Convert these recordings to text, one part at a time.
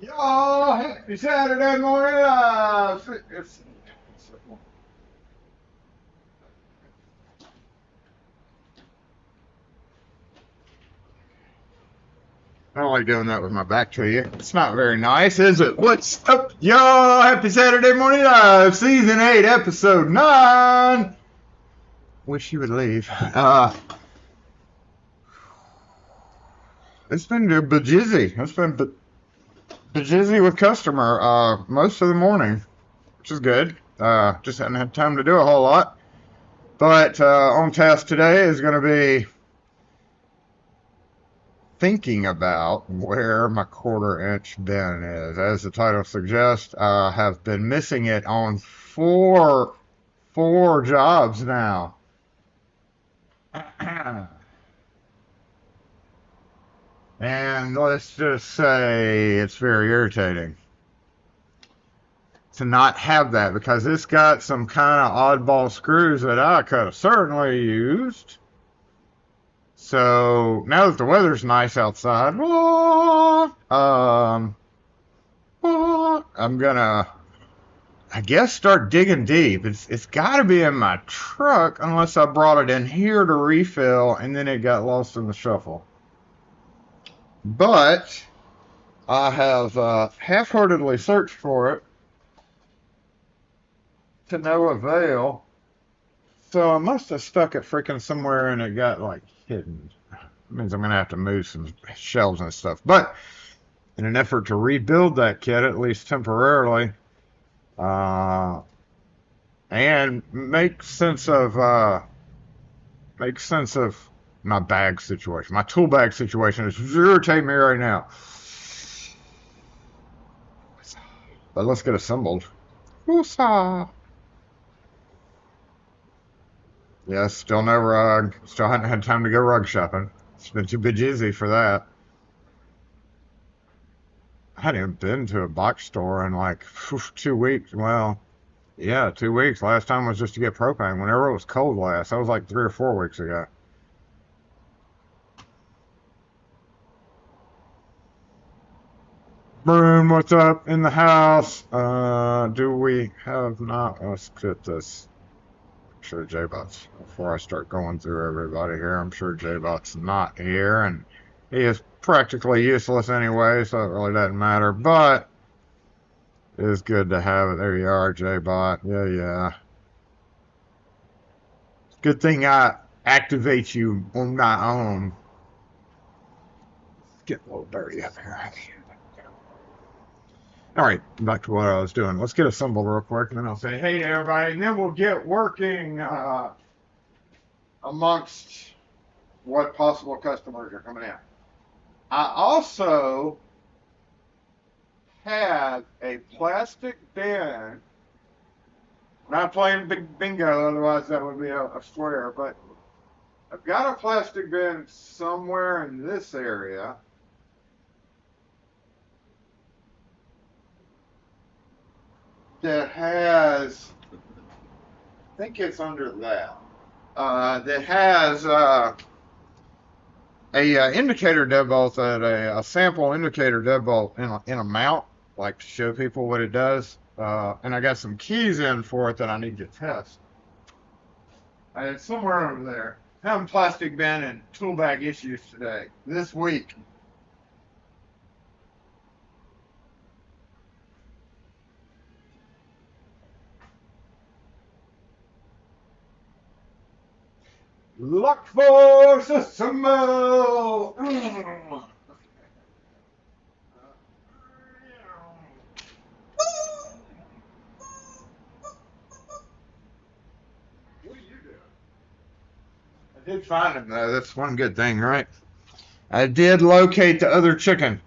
Y'all, happy Saturday morning. I don't like doing that with my back to you. It's not very nice, is it? What's up, y'all? Happy Saturday morning live, season 8, episode 9. Wish you would leave. It's been bajizzy. It's been bajizzy with customer most of the morning, which is good. Just hadn't had time to do a whole lot. But on task today is going to be thinking about where my 1/4-inch bin is. As the title suggests, I have been missing it on four jobs now. And let's just say it's very irritating to not have that, because it's got some kind of oddball screws that I could have certainly used. So now that the weather's nice outside, I'm gonna, I guess, start digging deep. It's got to be in my truck, unless I brought it in here to refill and then it got lost in the shuffle. But I have half-heartedly searched for it to no avail. So I must have stuck it freaking somewhere and it got like hidden. It means I'm gonna have to move some shelves and stuff. But in an effort to rebuild that kit, at least temporarily, and make sense of my bag situation. My tool bag situation is irritating me right now. But let's get assembled. Woosah! Yes, still no rug. Still hadn't had time to go rug shopping. It's been too busy for that. I hadn't even been to a box store in like 2 weeks. Well, yeah, 2 weeks. Last time was just to get propane. Whenever it was cold last, that was like 3 or 4 weeks ago. Rune, what's up in the house? Do we have not? Let's get this. I'm sure J-Bot's, before I start going through everybody here, I'm sure J-Bot's not here, and he is practically useless anyway, so it really doesn't matter, but it is good to have it. There you are, J-Bot. Yeah. Good thing I activate you on my own. It's getting a little dirty up here. All right, back to what I was doing. Let's get assembled real quick, and then I'll say hey to everybody, and then we'll get working amongst what possible customers are coming in. I also have a plastic bin. Not playing big bingo, otherwise that would be a square, but I've got a plastic bin somewhere in this area. That has, I think it's under that, that has a indicator deadbolt, a sample indicator deadbolt in a mount, like to show people what it does. And I got some keys in for it that I need to test. It's somewhere over there. Having plastic bin and tool bag issues today, this week. Look for assemble. What are you doing? I did find him though. That's one good thing, right? I did locate the other chicken.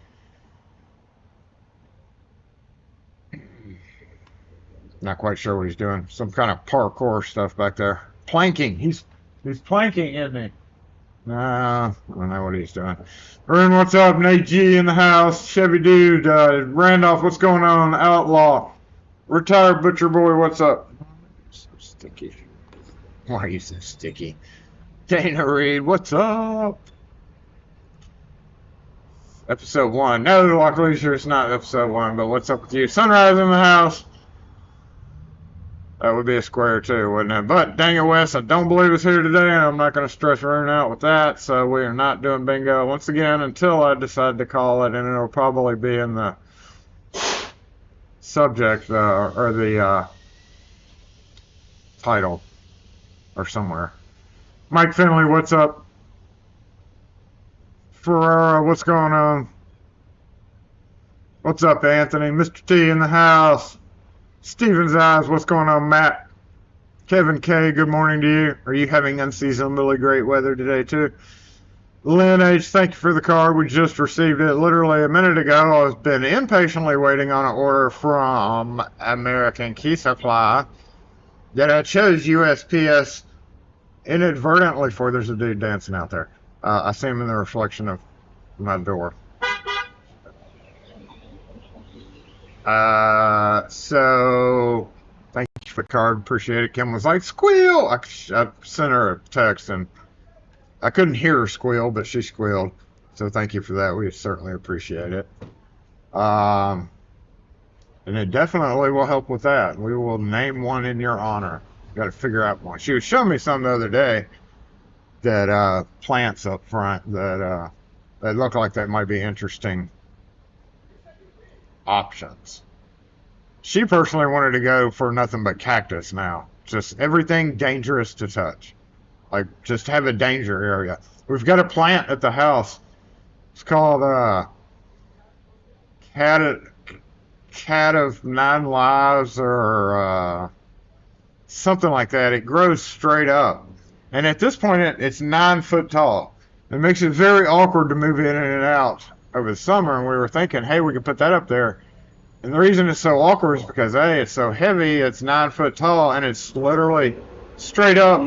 Not quite sure what he's doing. Some kind of parkour stuff back there. Planking. He's planking, isn't he? I don't know what he's doing. Rune, what's up? Nate G in the house. Chevy Dude. Randolph, what's going on? Outlaw. Retired Butcher Boy, what's up? So sticky. Why are you so sticky? Dana Reed, what's up? Episode 1. No, luckily sure it's not episode 1, but what's up with you? Sunrise in the house. That would be a square too, wouldn't it? But dang it, Wes, I don't believe it's here today, and I'm not going to stress Rune out with that, so we are not doing bingo once again until I decide to call it, and it'll probably be in the subject or the title or somewhere. Mike Finley, what's up? Ferrara, what's going on? What's up, Anthony? Mr. T in the house. Steven's Eyes, what's going on, Matt? Kevin K, good morning to you. Are you having unseasonably great weather today, too? Lynn H, thank you for the card. We just received it literally a minute ago. I've been impatiently waiting on an order from American Key Supply that I chose USPS inadvertently for. There's a dude dancing out there. I see him in the reflection of my door. So thank you for the card. Appreciate it. Kim was like, squeal. I sent her a text and I couldn't hear her squeal, but she squealed. So thank you for that. We certainly appreciate it. And it definitely will help with that. We will name one in your honor. Got to figure out one. She was showing me some the other day that plants up front that look like that might be interesting options. She personally wanted to go for nothing but cactus now. Just everything dangerous to touch. Like, just have a danger area. We've got a plant at the house. It's called Cat of Nine Lives or something like that. It grows straight up. And at this point, it's 9 foot tall. It makes it very awkward to move in and out over the summer. And we were thinking, hey, we could put that up there. And the reason it's so awkward is because, A, it's so heavy, it's 9 foot tall, and it's literally straight up.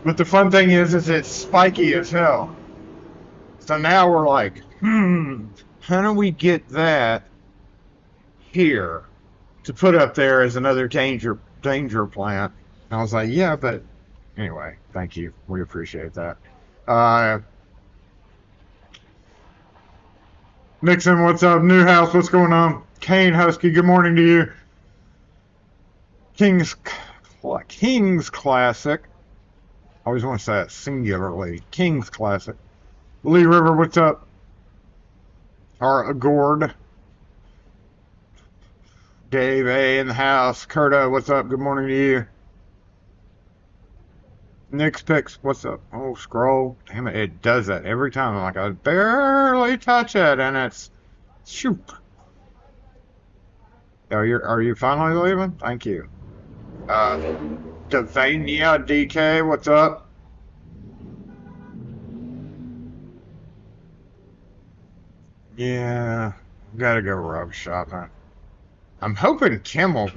But the fun thing is it's spiky as hell. So now we're like, how do we get that here to put up there as another danger plant? And I was like, yeah, but anyway, thank you. We appreciate that. Nixon, what's up? Newhouse, what's going on? Kane Husky, good morning to you. King's Classic. I always want to say that singularly. King's Classic. Lee River, what's up? Our Gord. Dave A in the house. Curta, what's up? Good morning to you. Nick's Picks, what's up? Oh, scroll. Damn it, it does that every time. I'm like, I barely touch it, and it's shoot. Are you finally leaving? Thank you. Devania DK, what's up? Yeah, gotta go rug shopping. I'm hoping Kim will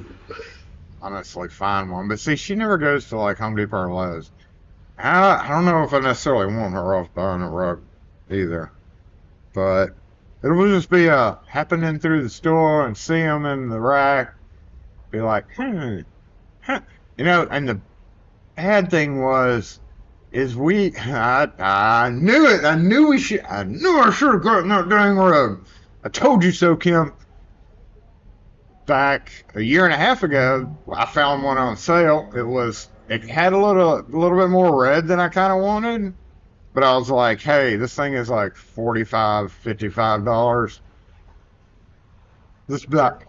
honestly find one, but see, she never goes to like Home Depot or Lowe's. I don't know if I necessarily want her off buying a rug either, but it'll just be happening through the store and see them in the rack, be like, you know. And the bad thing is I knew it. I knew I should have gotten that dang rug. I told you so, Kim. Back a year and a half ago, I found one on sale. It had a little bit more red than I kind of wanted, but I was like, hey, this thing is like $45, $55. This black,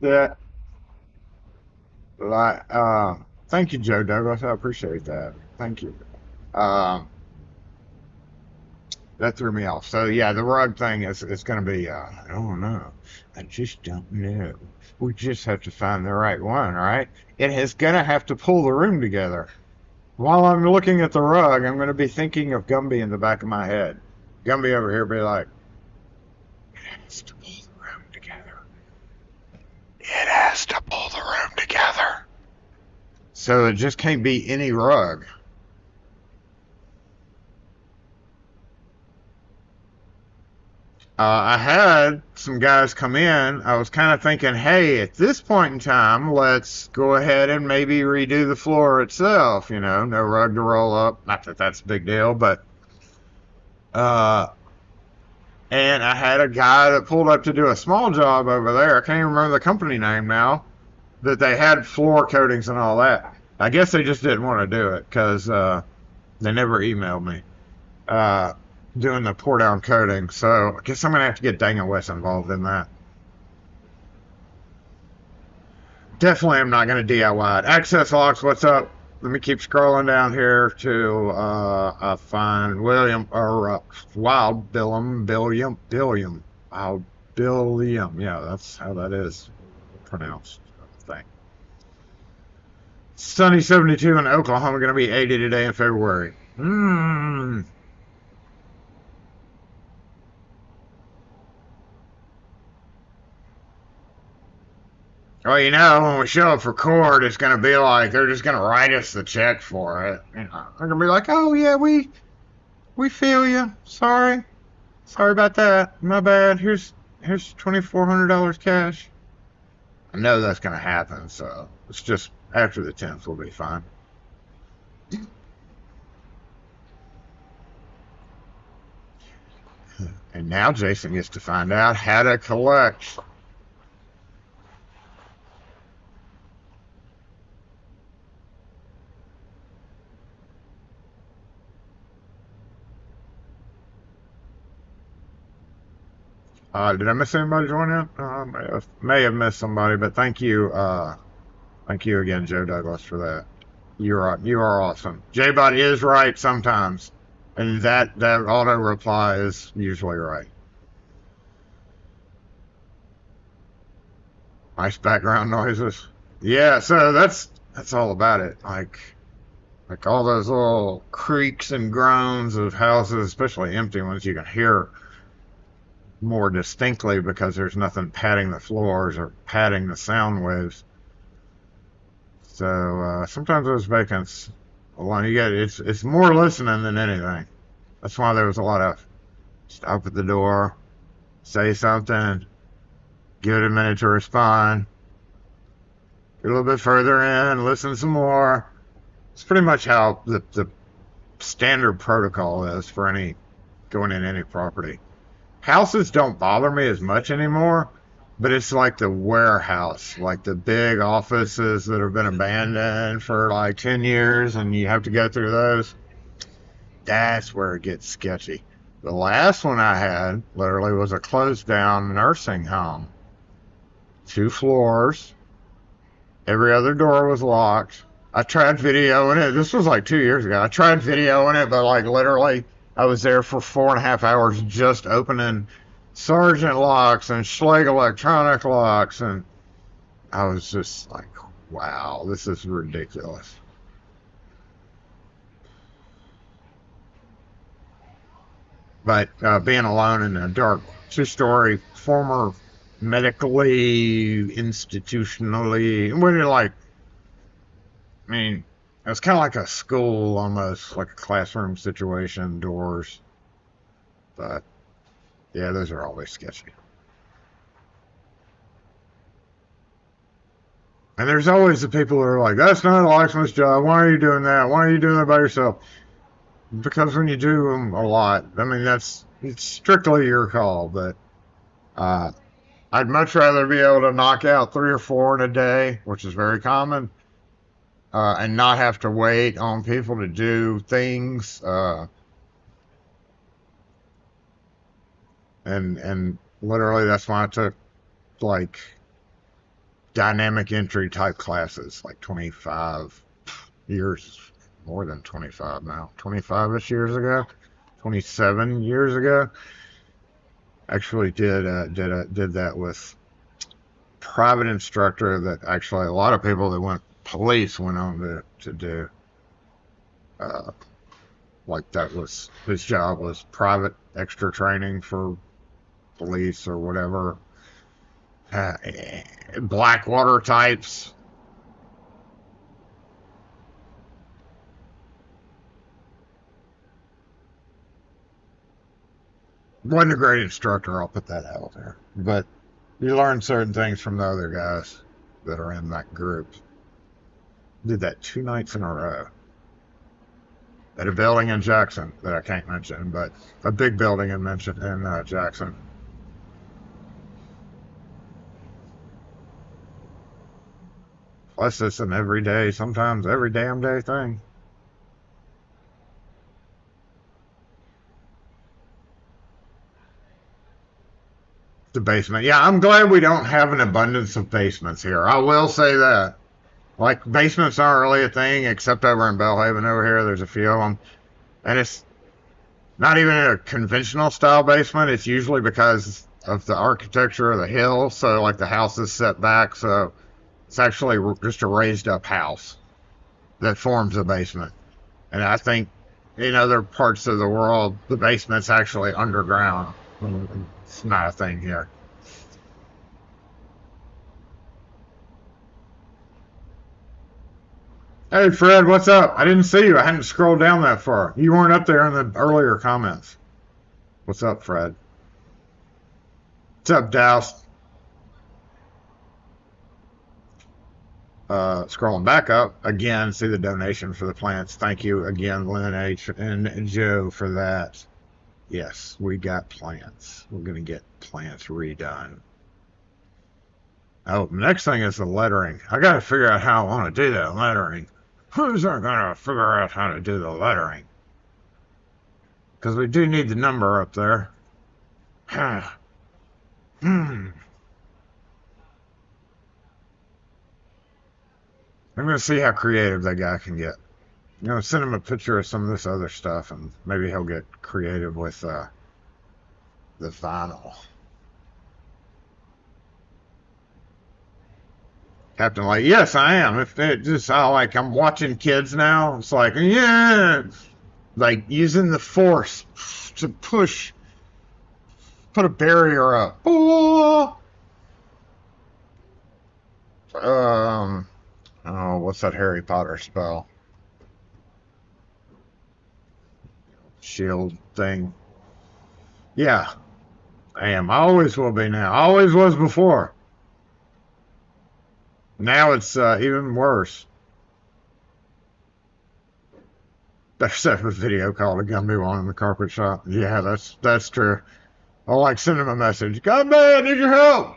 that, like, thank you, Joe Douglas. I appreciate that. Thank you. That threw me off. So yeah, the rug thing is going to be. I don't know. I just don't know. We just have to find the right one, right? It is going to have to pull the room together. While I'm looking at the rug, I'm going to be thinking of Gumby in the back of my head. Gumby over here be like, it has to pull the room together. It has to pull the room together. So it just can't be any rug. I had some guys come in. I was kind of thinking, hey, at this point in time, let's go ahead and maybe redo the floor itself. You know, no rug to roll up. Not that that's a big deal, but and And I had a guy that pulled up to do a small job over there. I can't even remember the company name now. That they had floor coatings and all that. I guess they just didn't want to do it because they never emailed me doing the pour down coating. So I guess I'm gonna have to get Dang and Wes involved in that. Definitely, I'm not gonna DIY it. Access locks. What's up? Let me keep scrolling down here to find William or Wild Billiam. Wild Billiam. Yeah, that's how that is pronounced. I think. Sunny 72 in Oklahoma. Going to be 80 today in February. Well, you know, when we show up for court, it's going to be like they're just going to write us the check for it. You know, they're going to be like, "Oh yeah, we feel you. Sorry about that. My bad. Here's $2,400 cash." I know that's going to happen, so it's just after the 10th we'll be fine. And now Jason gets to find out how to collect. Did I miss anybody join in? May have missed somebody, but thank you again, Joe Douglas, for that. You are awesome. J-Bot is right sometimes, and that auto reply is usually right. Nice background noises. Yeah, so that's all about it. Like all those little creaks and groans of houses, especially empty ones, you can hear more distinctly because there's nothing padding the floors or padding the sound waves. So sometimes those vacants, alone, you get it's more listening than anything. That's why there was a lot of stop at the door, say something, give it a minute to respond, get a little bit further in, listen some more. It's pretty much how the standard protocol is for going in any property. Houses don't bother me as much anymore, but it's like the warehouse, like the big offices that have been abandoned for like 10 years and you have to go through those. That's where it gets sketchy. The last one I had literally was a closed down nursing home. 2 floors. Every other door was locked. I tried videoing it. This was like 2 years ago. I tried videoing it, but like literally I was there for 4.5 hours just opening Sargent locks and Schlage electronic locks, and I was just like, wow, this is ridiculous. But being alone in a dark 2-story former medically institutionally, when you're like, I mean, it was kind of like a school almost, like a classroom situation, doors. But yeah, those are always sketchy. And there's always the people who are like, that's not a locksmith's job. Why are you doing that? Why are you doing that by yourself? Because when you do them a lot, I mean, it's strictly your call. But I'd much rather be able to knock out 3 or 4 in a day, which is very common, and not have to wait on people to do things. And literally that's why I took like dynamic entry type classes, like 25 years, more than 25 now, 25-ish years ago, 27 years ago. Actually did that with private instructor that actually a lot of people that went police went on to do. Like that was his job, was private extra training for police or whatever. Blackwater types. Wasn't a great instructor, I'll put that out there. But you learn certain things from the other guys that are in that group. Did that 2 nights in a row. at a building in Jackson that I can't mention, but a big building in Jackson. Plus, it's an everyday, sometimes every damn day thing. The basement. Yeah, I'm glad we don't have an abundance of basements here. I will say that. Like, basements aren't really a thing, except over in Bellhaven over here. There's a few of them. And it's not even a conventional style basement. It's usually because of the architecture of the hill. So, like, the house is set back. So, it's actually just a raised up house that forms a basement. And I think in other parts of the world, the basement's actually underground. It's not a thing here. Hey, Fred, what's up? I didn't see you. I hadn't scrolled down that far. You weren't up there in the earlier comments. What's up, Fred? What's up, Douse? Scrolling back up again, see the donation for the plants. Thank you again, Lynn H. and Joe, for that. Yes, we got plants. We're going to get plants redone. Oh, the next thing is the lettering. I got to figure out how I want to do that lettering. Who's not going to figure out how to do the lettering? Because we do need the number up there. I'm going to see how creative that guy can get. I'm going to send him a picture of some of this other stuff, and maybe he'll get creative with the vinyl. Captain Light, yes, I am. If it just, I'm watching kids now. It's like, yeah, like using the force to push, put a barrier up. Oh, what's that Harry Potter spell? Shield thing. Yeah, I am. I always will be now. I always was before. Now it's even worse. Better set up a video call to Gumby one in the carpet shop. Yeah, that's true. I'll like send him a message. Gumby, I need your help.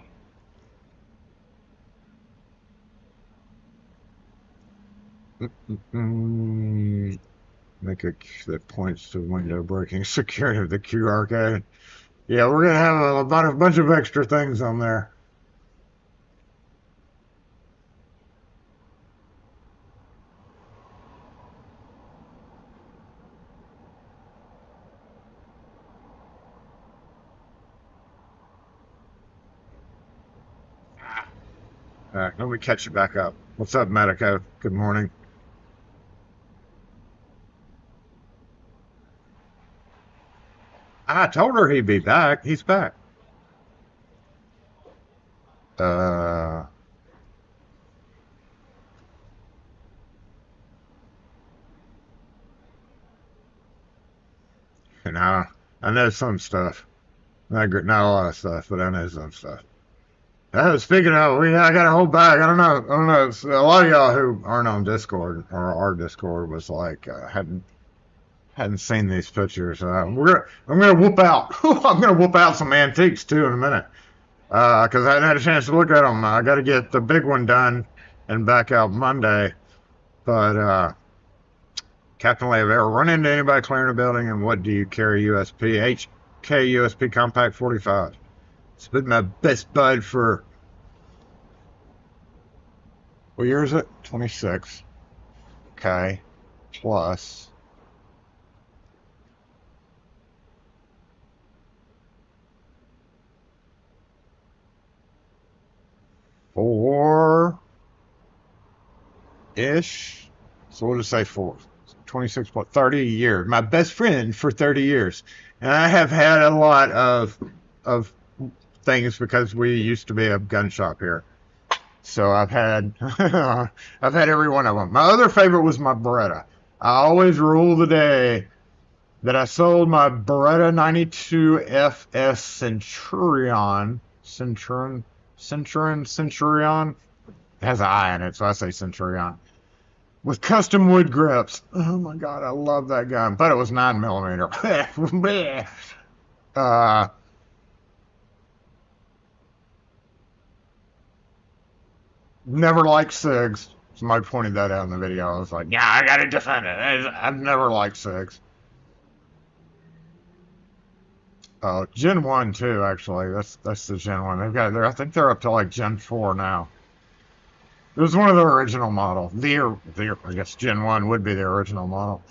Make a that points to window breaking security of the Q arcade. Yeah, we're gonna have about a bunch of extra things on there. All right, let me catch you back up. What's up, Medico? Good morning. I told her he'd be back. He's back. Uh, and I know some stuff. Not a lot of stuff, but I know some stuff. Speaking of, I got a whole bag. I don't know. A lot of y'all who aren't on Discord or our Discord was like hadn't seen these pictures. I'm gonna whoop out. I'm gonna whoop out some antiques too in a minute. Because I hadn't had a chance to look at them. I got to get the big one done and back out Monday. But Captain Lee, have you ever run into anybody clearing a building? And what do you carry? USP HK USP Compact 45. It's been my best bud for, what year is it? 26. Okay. Plus. Four-ish. So we'll just say 26, 30 years. My best friend for 30 years. And I have had a lot of things because we used to be a gun shop here. So I've had every one of them. My other favorite was my Beretta. I always rule the day that I sold my Beretta 92 FS Centurion. Centurion. It has an I in it, so I say Centurion. with custom wood grips. Oh my god, I love that gun. But it was 9mm. uh, Never liked SIGs. Somebody pointed that out in the video. I was like, yeah, I gotta defend it. I've never liked SIGs. Gen 1 too, actually. That's the Gen 1. They've got I think they're up to like Gen 4 now. It was one of the original models. I guess Gen 1 would be the original model.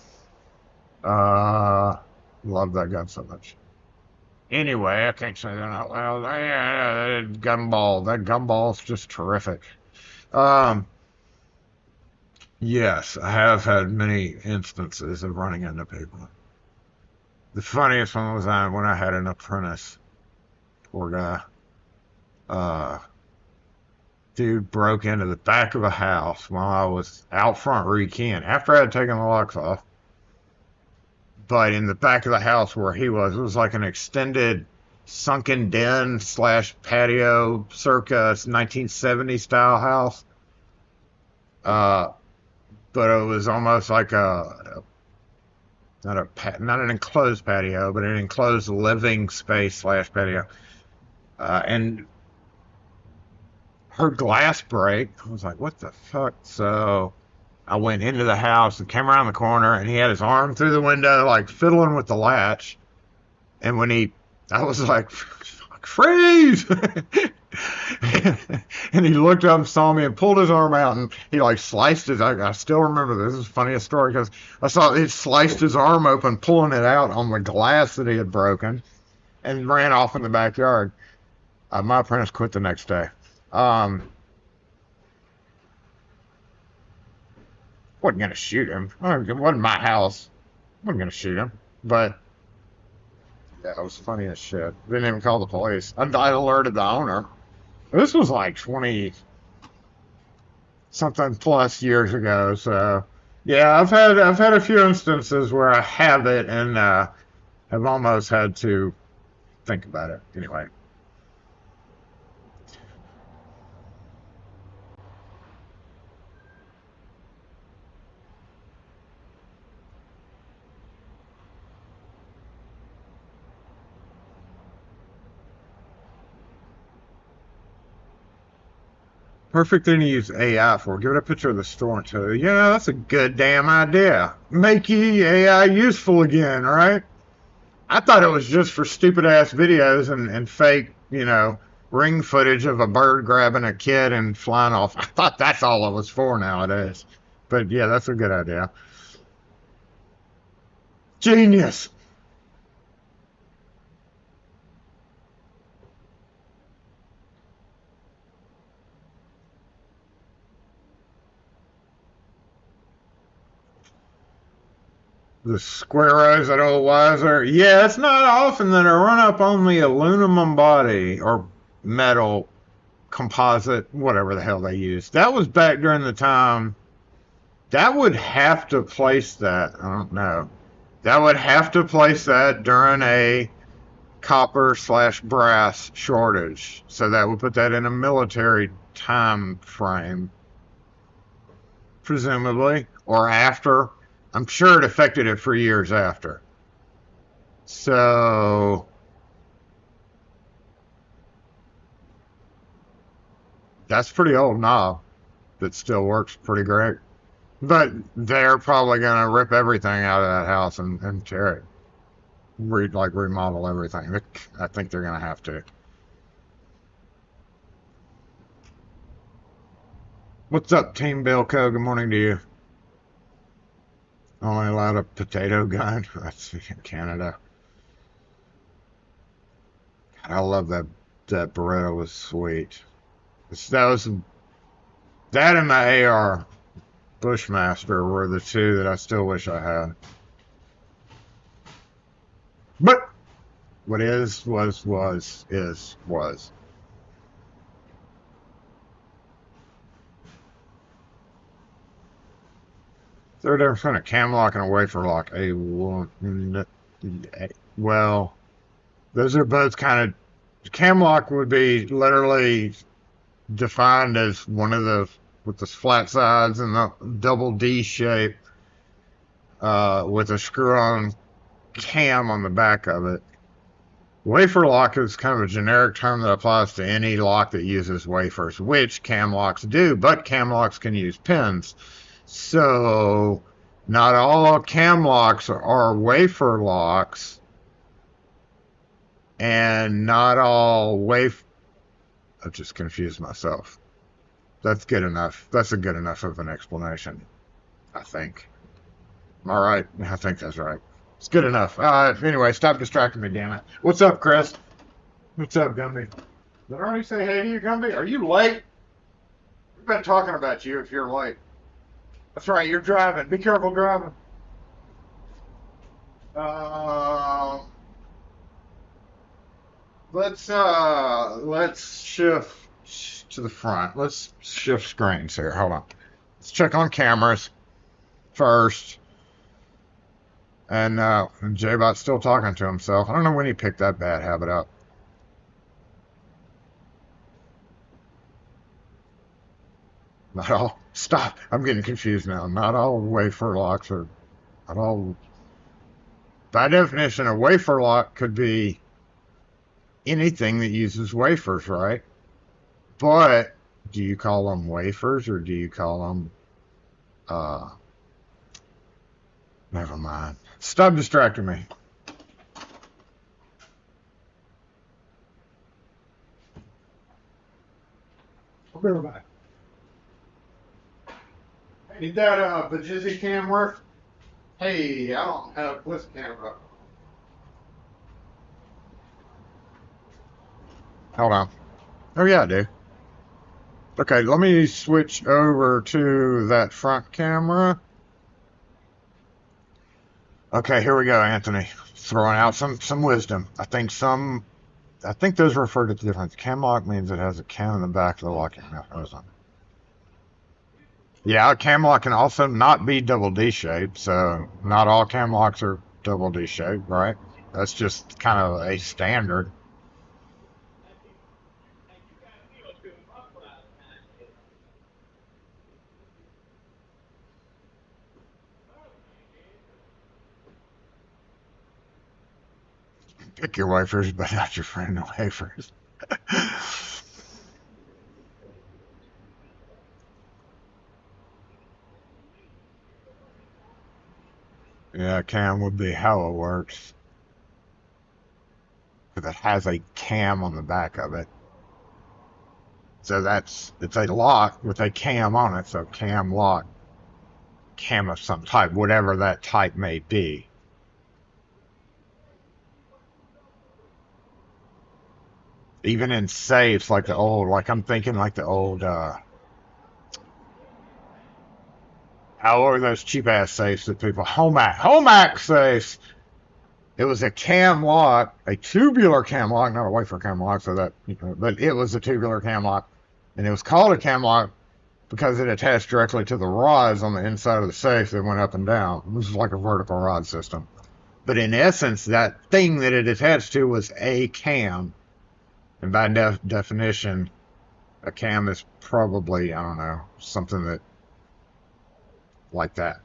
Love that gun so much. Anyway, I can't say that out loud. Gumball. That gumball's just terrific. Yes, I have had many instances of running into people. The funniest one was when I had an apprentice. Poor guy. Dude broke into the back of a house while I was out front rekeying after I had taken the locks off. But in the back of the house where he was, it was like an extended sunken den slash patio circa 1970 style house. But it was almost like not an enclosed patio, but an enclosed living space slash patio. And heard glass break. I was like, what the fuck? So I went into the house and came around the corner, and he had his arm through the window, like fiddling with the latch. And I was like, freeze! And he looked up and saw me and pulled his arm out, and he like sliced his. I still remember this. This is the funniest story because I saw he sliced his arm open, pulling it out on the glass that he had broken, and ran off in the backyard. My apprentice quit the next day. Wasn't gonna shoot him. It wasn't my house. Wasn't gonna shoot him, but yeah, it was funny as shit. Didn't even call the police. I alerted the owner. This was like 20 something plus years ago. So yeah, I've had a few instances where I have it and have almost had to think about it. Anyway. Perfect thing to use AI for. Give it a picture of the store and tell you, yeah, that's a good damn idea. Make your AI useful again, right? I thought it was just for stupid ass videos and fake, ring footage of a bird grabbing a kid and flying off. I thought that's all it was for nowadays. But yeah, that's a good idea. Genius. The square eyes that old wiser. Yeah, it's not often that I run up on the aluminum body or metal composite, whatever the hell they use. That was back during the time. That would have to place that. I don't know. That would have to place that during a copper slash brass shortage. So that would put that in a military time frame, presumably, or after. I'm sure it affected it for years after. So that's pretty old knob that still works pretty great. But they're probably going to rip everything out of that house and tear it. Remodel everything. I think they're going to have to. What's up, Team Bilko? Good morning to you. Only allowed a potato gun. That's in Canada. God, I love that Beretta was sweet. That and the AR Bushmaster were the two that I still wish I had. But what is, was. They're different kind of cam lock and a wafer lock. Well, those are both kind of. Cam lock would be literally defined as one of the with the flat sides and the double D shape with a screw-on cam on the back of it. Wafer lock is kind of a generic term that applies to any lock that uses wafers, which cam locks do, but cam locks can use pins. So not all cam locks are wafer locks, and not all I've just confused myself. That's good enough. That's a good enough of an explanation, I think. All right, I think that's right. It's good enough. Anyway, stop distracting me, damn it. What's up, Chris? What's up, Gumby? Did I already say hey to you, Gumby? Are you late? We've been talking about you if you're late. That's right, you're driving. Be careful driving. Let's shift to the front. Let's shift screens here. Hold on. Let's check on cameras first. And J-Bot's still talking to himself. I don't know when he picked that bad habit up. Not all. Stop. I'm getting confused now. Not all wafer locks are. Not all. By definition, a wafer lock could be anything that uses wafers, right? But do you call them wafers or do you call them? Never mind. Stop distracting me. I'll be right back. Need that Bajizzy cam work? Hey, I don't have this camera. Hold on. Oh yeah, I do. Okay, let me switch over to that front camera. Okay, here we go, Anthony. Throwing out some wisdom. I think those refer to the difference. Cam lock means it has a cam in the back of the locking mechanism. Yeah, a cam lock can also not be double D shaped, so not all cam locks are double D shaped, right? That's just kind of a standard. Pick your wafers, but not your friend the wafers. Yeah, cam would be how it works. Because it has a cam on the back of it. So it's a lock with a cam on it, so cam lock. Cam of some type, whatever that type may be. Even in safes, like I'm thinking like the old, how are those cheap ass safes that people, Homac safes? It was a cam lock, a tubular cam lock, not a wafer cam lock, so that, but it was a tubular cam lock. And it was called a cam lock because it attached directly to the rods on the inside of the safe that went up and down. It was like a vertical rod system. But in essence, that thing that it attached to was a cam. And by definition, a cam is probably, I don't know, something that, like that.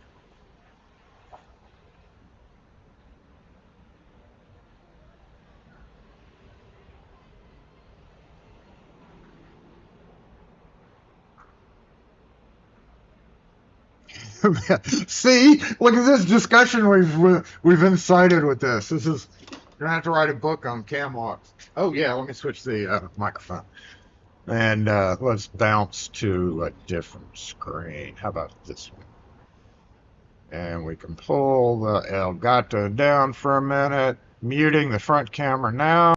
See, look at this discussion we've incited with this. This is, you're gonna have to write a book on cam locks. Oh yeah, let me switch the microphone. And let's bounce to a different screen. How about this one? And we can pull the Elgato down for a minute, muting the front camera now.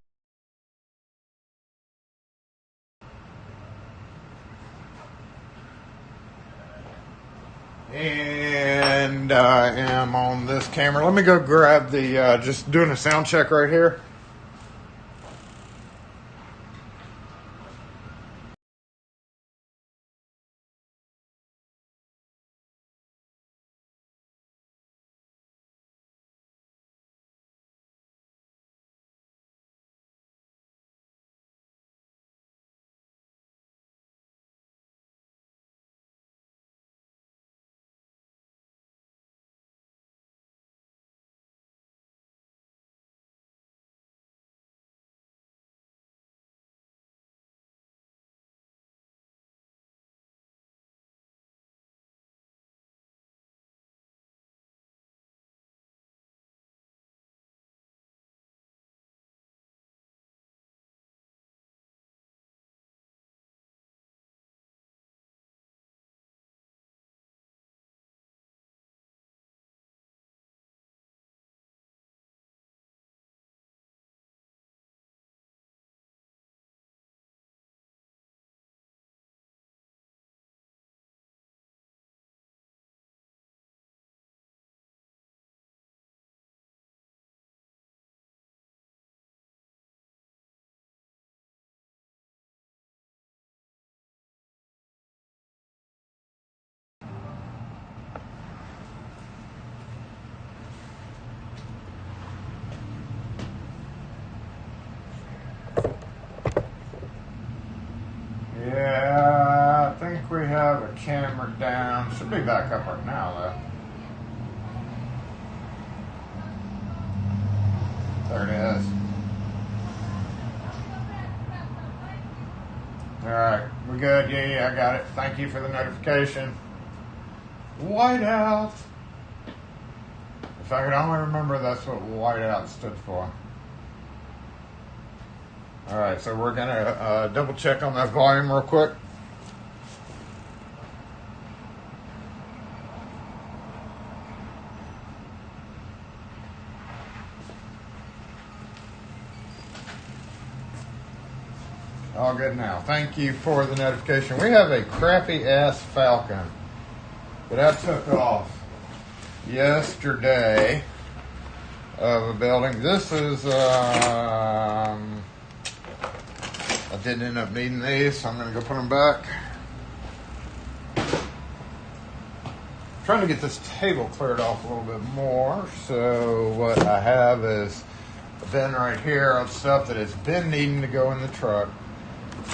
And I am on this camera. Let me go grab the, just doing a sound check right here. Should be back up right now, though. There it is. Alright, we good? Yeah, I got it. Thank you for the notification. Whiteout. If I could only remember that's what whiteout stood for. Alright, so we're going to double check on that volume real quick. All good now. Thank you for the notification. We have a crappy ass Falcon that I took off yesterday of a building. This is, I didn't end up needing these, so I'm going to go put them back. Trying to get this table cleared off a little bit more. So what I have is a bin right here of stuff that has been needing to go in the truck,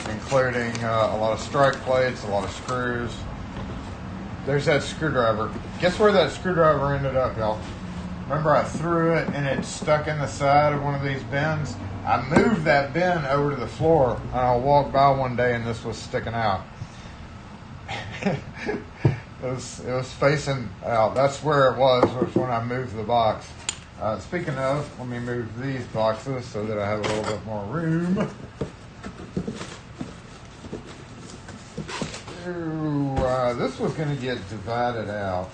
including a lot of strike plates, a lot of screws. There's that screwdriver. Guess where that screwdriver ended up, y'all? Remember I threw it and it stuck in the side of one of these bins? I moved that bin over to the floor and I walked by one day and this was sticking out. it was facing out. That's where it was when I moved the box. Speaking of, let me move these boxes so that I have a little bit more room. This was going to get divided out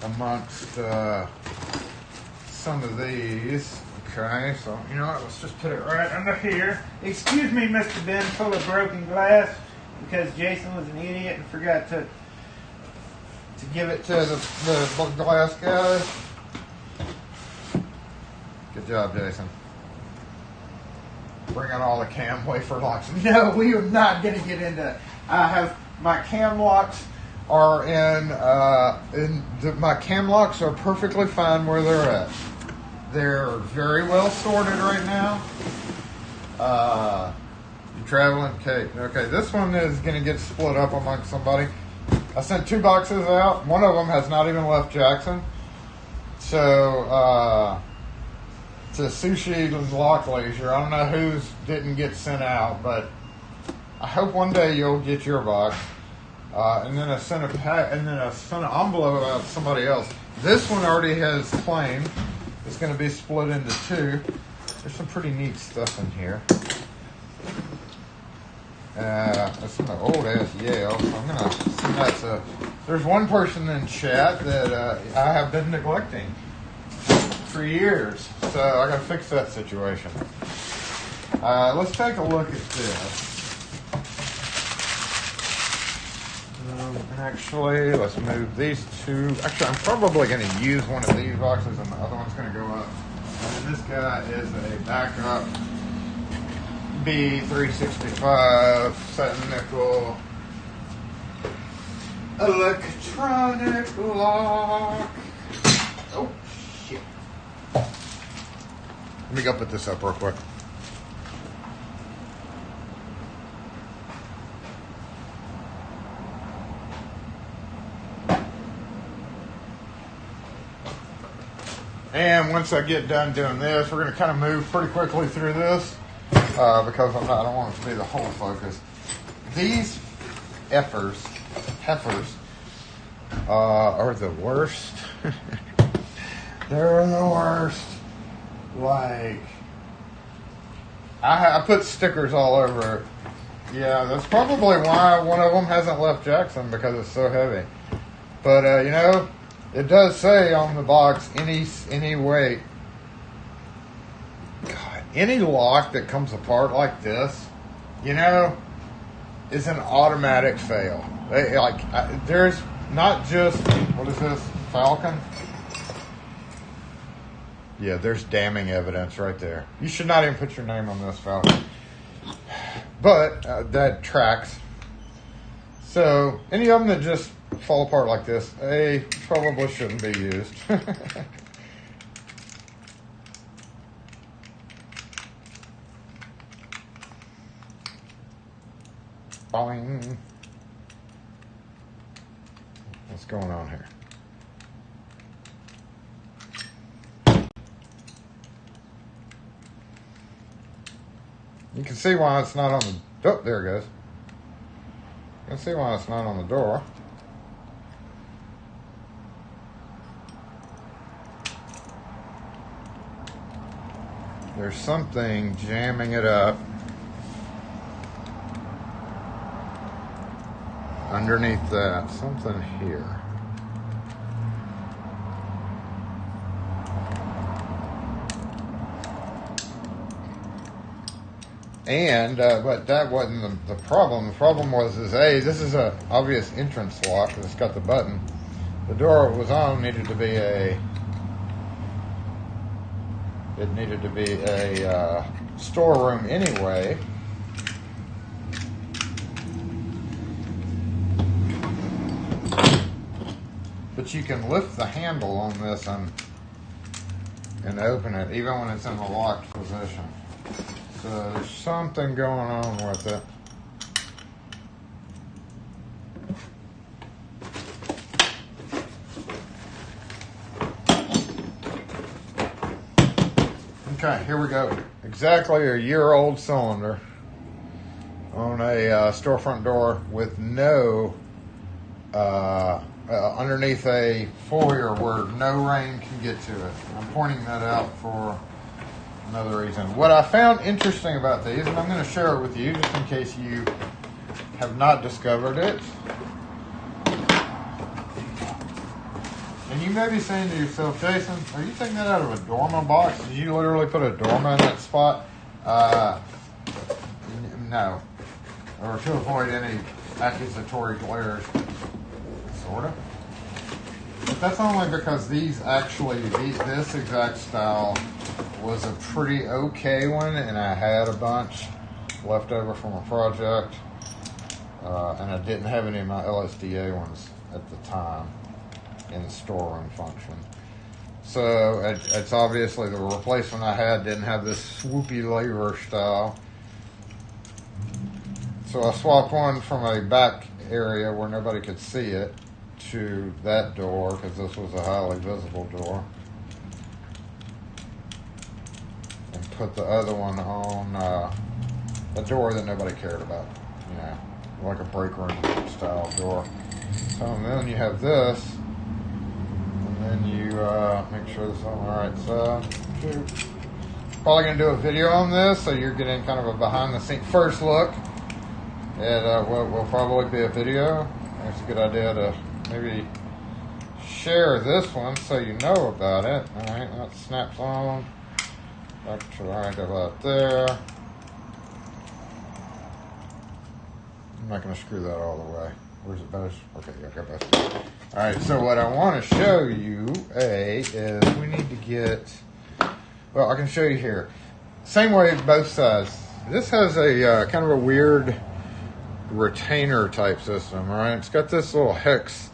amongst some of these. Okay, so you know what? Let's just put it right under here. Excuse me, Mr. Bin, full of broken glass, because Jason was an idiot and forgot to give it to the glass guys. Good job, Jason. Bring out all the cam wafer locks. No, we are not going to get into it. I have my cam locks are my cam locks are perfectly fine where they're at. They're very well sorted right now. You traveling? Okay, this one is going to get split up amongst somebody. I sent 2 boxes out. One of them has not even left Jackson. So, to Sushi and Lock Leisure, I don't know whose didn't get sent out, but I hope one day you'll get your box. And then I sent an envelope out to somebody else. This one already has claimed. It's going to be split into 2. There's some pretty neat stuff in here. That's some old ass Yale. So I'm going to send that to. There's one person in chat that I have been neglecting for years, so I got to fix that situation. Let's take a look at this. Actually, let's move these 2. Actually, I'm probably going to use one of these boxes and the other one's going to go up. And then this guy is a backup B365 satin nickel electronic lock. Oh, shit. Let me go put this up real quick. And once I get done doing this, we're going to kind of move pretty quickly through this because I don't want it to be the whole focus. These heifers are the worst. They're the worst. Like, I put stickers all over it. Yeah, that's probably why one of them hasn't left Jackson, because it's so heavy. But, you know, it does say on the box, any weight. God, any lock that comes apart like this, you know, is an automatic fail. There's not just, what is this, Falcon? Yeah, there's damning evidence right there. You should not even put your name on this, Falcon. But that tracks. So, any of them that just fall apart like this, they probably shouldn't be used. Boing. What's going on here? You can see why it's not on the... Oh, there it goes. You can see why it's not on the door. There's something jamming it up underneath that. Something here. And, but that wasn't the problem. The problem was, this is a obvious entrance lock because it's got the button. The door it was on needed to be a storeroom anyway. But you can lift the handle on this and open it even when it's in the locked position. So there's something going on with it. Okay, here we go. Exactly a year-old cylinder on a storefront door with no underneath a foyer where no rain can get to it. I'm pointing that out for another reason. What I found interesting about these, and I'm going to share it with you just in case you have not discovered it. And you may be saying to yourself, Jason, are you taking that out of a Dorma box? Did you literally put a Dorma in that spot? No. Or to avoid any accusatory glares. Sort of. But that's only because this exact style was a pretty okay one, and I had a bunch left over from a project, and I didn't have any of my LSDA ones at the time in the storeroom function. So it's obviously the replacement I had didn't have this swoopy lever style. So I swapped one from a back area where nobody could see it to that door because this was a highly visible door. And put the other one on a door that nobody cared about, you know, like a break room style door. So then you have this, and then you make sure this is on the right side. Probably going to do a video on this, so you're getting kind of a behind the scenes first look at what will probably be a video. It's a good idea to maybe share this one so you know about it. All right, that snaps on. Back to right about there. I'm not going to screw that all the way. Where's it better? Okay, I got both. All right, so what I want to show you, is we need to get, well, I can show you here. Same way both sides. This has a kind of a weird retainer type system, right? It's got this little hex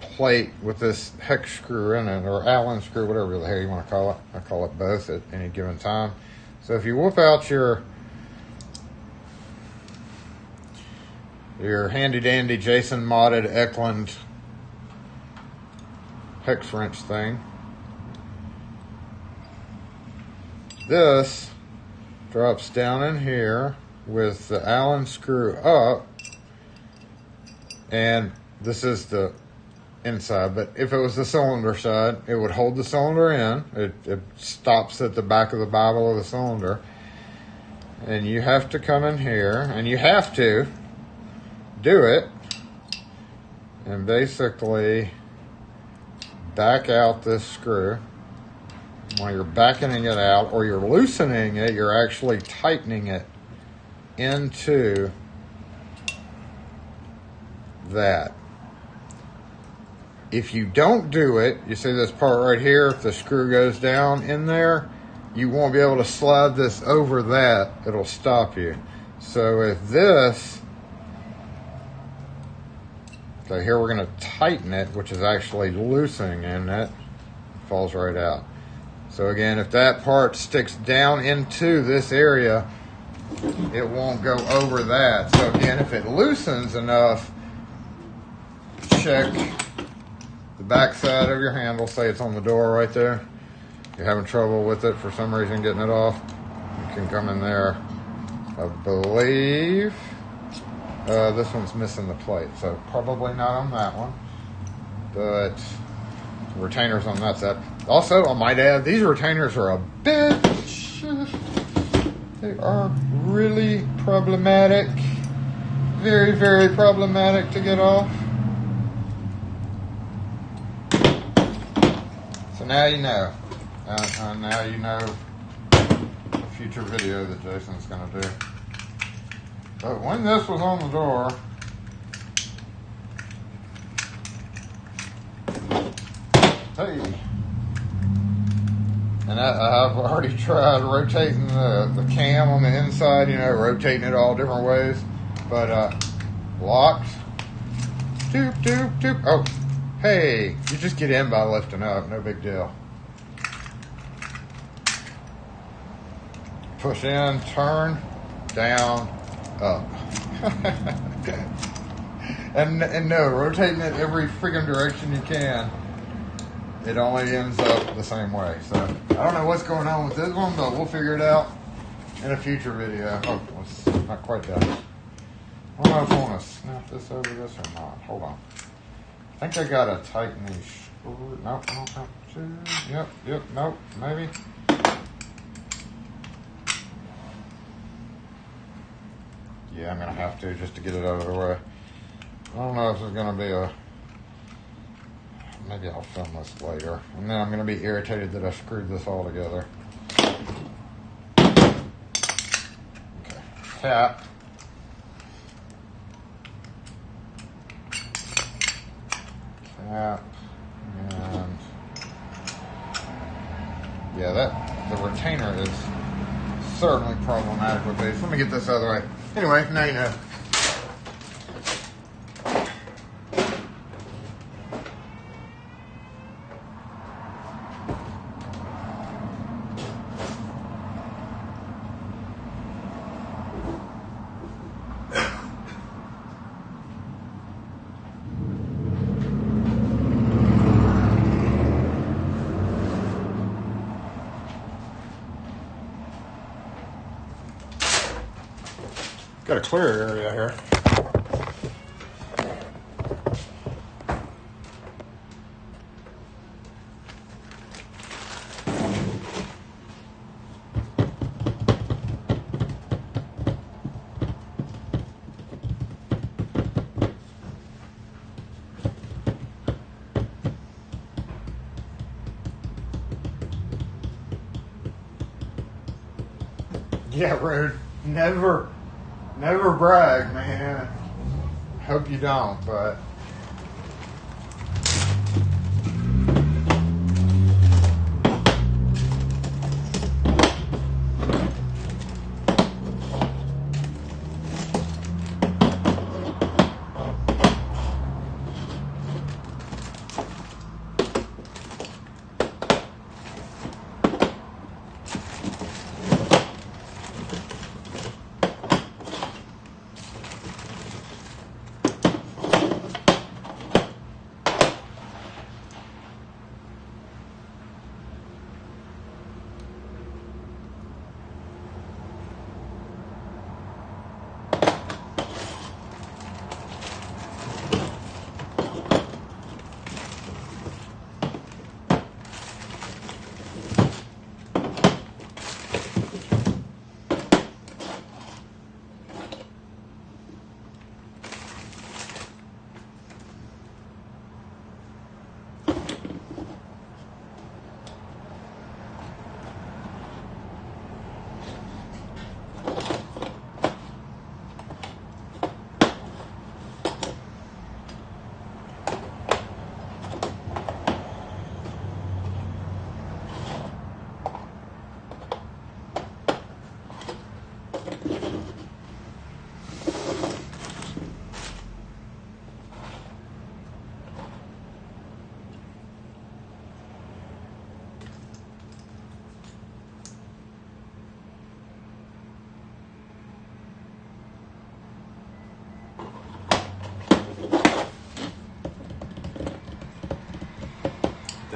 plate with this hex screw in it, or Allen screw, whatever the hell you want to call it. I call it both at any given time. So if you whip out your handy dandy Jason modded Eklund hex wrench thing, this drops down in here with the Allen screw up, and this is the inside, but if it was the cylinder side, it would hold the cylinder in. It stops at the back of the bevel of the cylinder, and you have to come in here, and you have to do it, and basically back out this screw. While you're backing it out, or you're loosening it, you're actually tightening it into that. If you don't do it, you see this part right here, if the screw goes down in there, you won't be able to slide this over that. It'll stop you. So if this, so here we're going to tighten it, which is actually loosening in it, falls right out. So again, if that part sticks down into this area, it won't go over that. So again, if it loosens enough, check the back side of your handle. Say it's on the door right there. If you're having trouble with it for some reason getting it off, you can come in there. I believe this one's missing the plate, so probably not on that one. But the retainers on that side. Also, I might add, these retainers are a bitch. They are really problematic. Very, very problematic to get off. So now you know. Now you know the future video that Jason's going to do. But when this was on the door, hey, and I've already tried rotating the cam on the inside, you know, rotating it all different ways. But locked, doop, doop, doop. Oh, hey, you just get in by lifting up, no big deal. Push in, turn, down, up. and no, rotating it every freaking direction you can, it only ends up the same way. So I don't know what's going on with this one, but we'll figure it out in a future video. Oh, it's not quite done. I don't know if I want to snap this over this or not. Hold on. I think I gotta tighten these screws. Nope, I don't have to. Yep, nope, maybe. Yeah, I'm gonna have to just to get it out of the way. I don't know if it's gonna be a. Maybe I'll film this later, and then I'm gonna be irritated that I screwed this all together. Okay, tap. Tap, and yeah, the retainer is certainly problematic with these. Let me get this out of the way. Anyway, now you know. Got a clear area here. Yeah, rude. Never brag, man. Hope you don't, but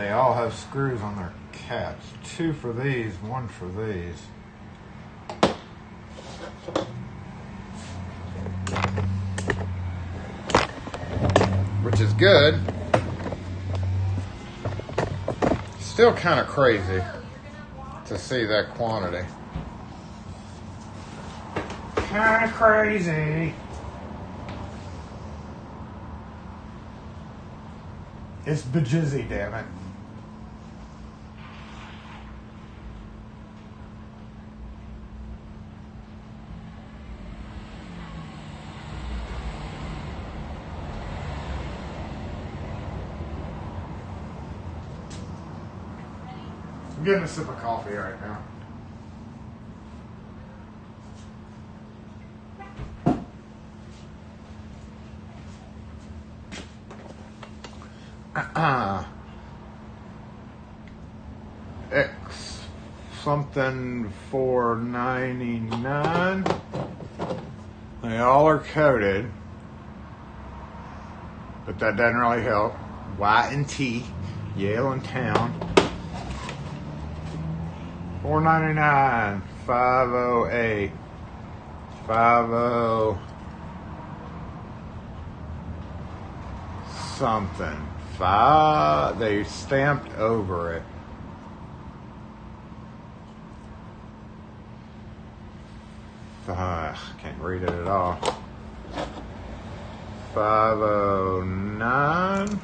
they all have screws on their caps. 2 for these, 1 for these. Which is good. Still kind of crazy to see that quantity. Kind of crazy. It's bejizzy, damn it. I'm getting a sip of coffee right now. X something 499. They all are coded, but that doesn't really help. Y and T, Yale and Town. 499, 508, 50 something. They stamped over it. Can't read it at all. 509.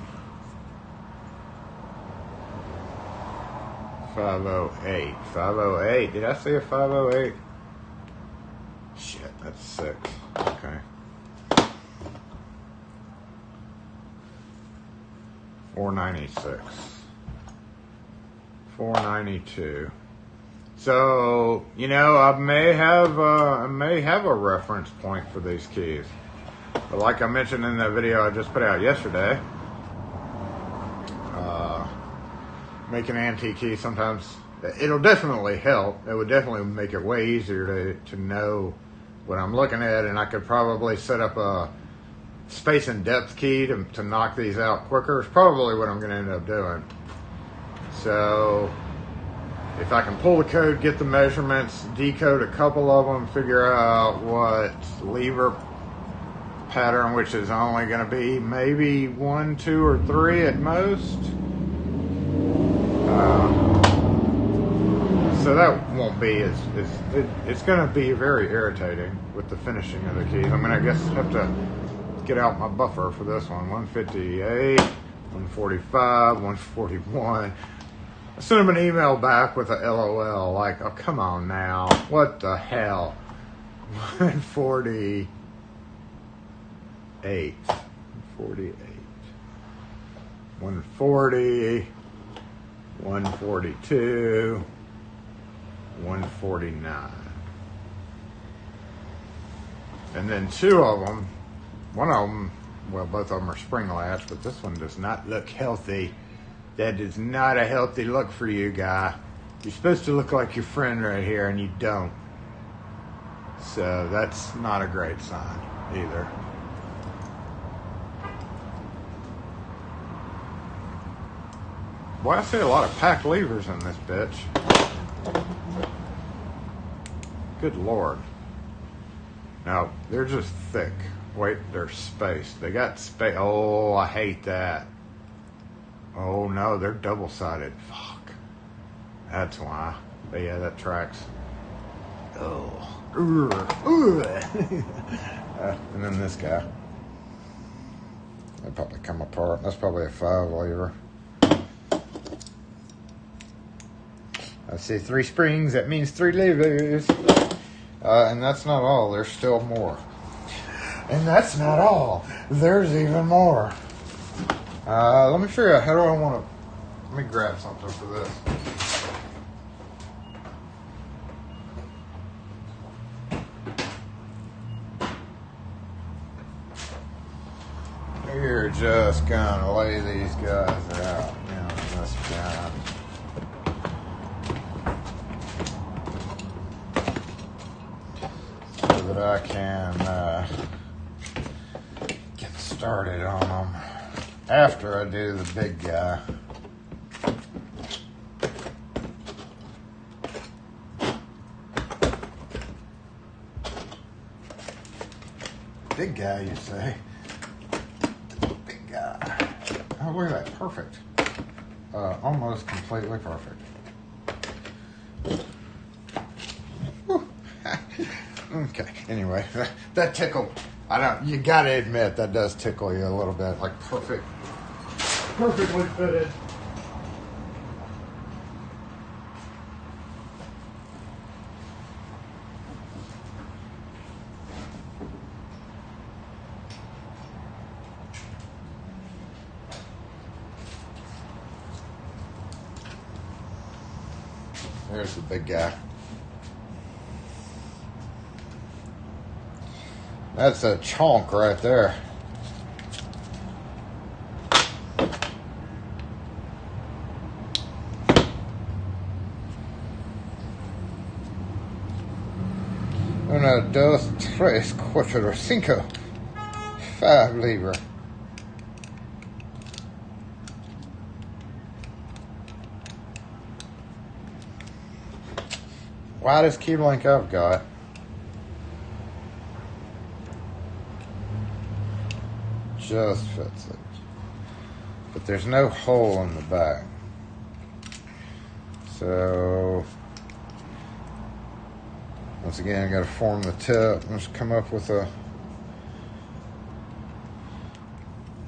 508. 508. Did I say a 508? Shit, that's 6. Okay. 496. 492. So, you know, I may have a reference point for these keys. But like I mentioned in that video I just put out yesterday, making an antique key sometimes, it'll definitely help. It would definitely make it way easier to know what I'm looking at, and I could probably set up a space and depth key to knock these out quicker. It's probably what I'm going to end up doing. So if I can pull the code, get the measurements, decode a couple of them, figure out what lever pattern, which is only going to be maybe 1, 2, or 3 at most. So that won't be it's going to be very irritating with the finishing of the keys. I'm going to, I guess, have to get out my buffer for this one. 158, 145, 141. I sent him an email back with a LOL, like, oh, come on now. What the hell? 148. 148. 140. 142. 149. And then 2 of them, one of them, well, both of them are spring latch, but this one does not look healthy. That is not a healthy look for you, guy. You're supposed to look like your friend right here, and you don't. So that's not a great sign either. Boy, I see a lot of packed levers in this bitch. Good Lord. Now, they're just thick. Wait, they're spaced. They got space. Oh, I hate that. Oh, no, they're double-sided. Fuck. That's why. But yeah, that tracks. Oh. And then this guy. They probably come apart. That's probably a 5 lever. I see 3 springs. That means 3 levers. And that's not all. There's still more. And that's not all. There's even more. Let me figure out how do I want to. Let me grab something for this. We're just gonna lay these guys out. You know, this guy. That I can get started on them after I do the big guy. Big guy, you say? Big guy. Oh, look at that. Perfect. Almost completely perfect. Okay. Anyway, that tickled. You gotta admit that does tickle you a little bit. Like perfectly fitted. There's the big guy. That's a chunk right there. Una, dos, tres, cuatro, cinco. 5 libra. Widest key link I've got. Just fits it. But there's no hole in the back. So, once again, I got to form the tip. Let's come up with a.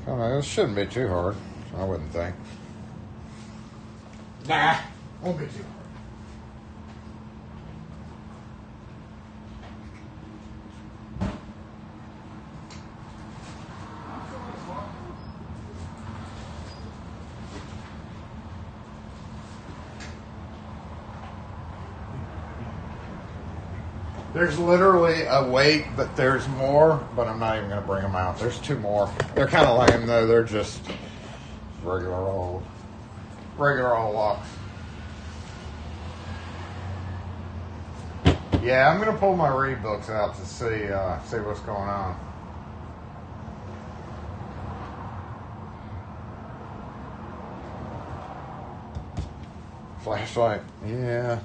I don't know, it shouldn't be too hard, I wouldn't think. Nah, won't be too hard. There's literally a weight, but there's more, but I'm not even going to bring them out. There's 2 more. They're kind of lame, though. They're just regular old locks. Yeah, I'm going to pull my read books out to see what's going on. Flashlight, yeah.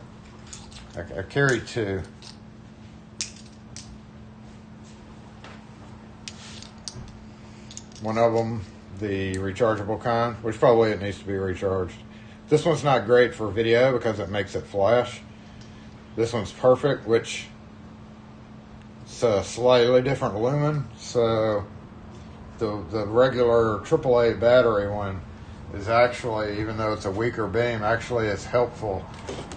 I carry 2. One of them, the rechargeable kind, which probably it needs to be recharged. This one's not great for video because it makes it flash. This one's perfect, which it's a slightly different lumen. So the regular AAA battery one is actually, even though it's a weaker beam, actually it's helpful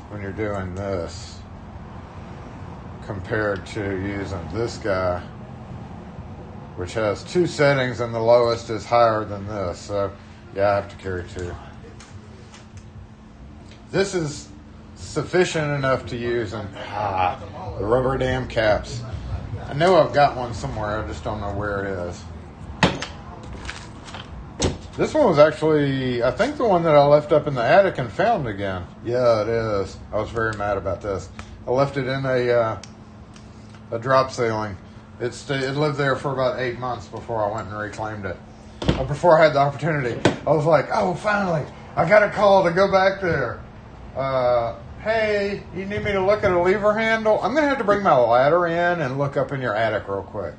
when you're doing this compared to using this guy, which has 2 settings and the lowest is higher than this. So yeah, I have to carry 2. This is sufficient enough to use, and the rubber dam caps. I know I've got one somewhere, I just don't know where it is. This one was actually, I think, the one that I left up in the attic and found again. Yeah, it is. I was very mad about this. I left it in a drop ceiling. It lived there for about 8 months before I went and reclaimed it. Before I had the opportunity, I was like, oh, finally, I got a call to go back there. Hey, you need me to look at a lever handle? I'm going to have to bring my ladder in and look up in your attic real quick.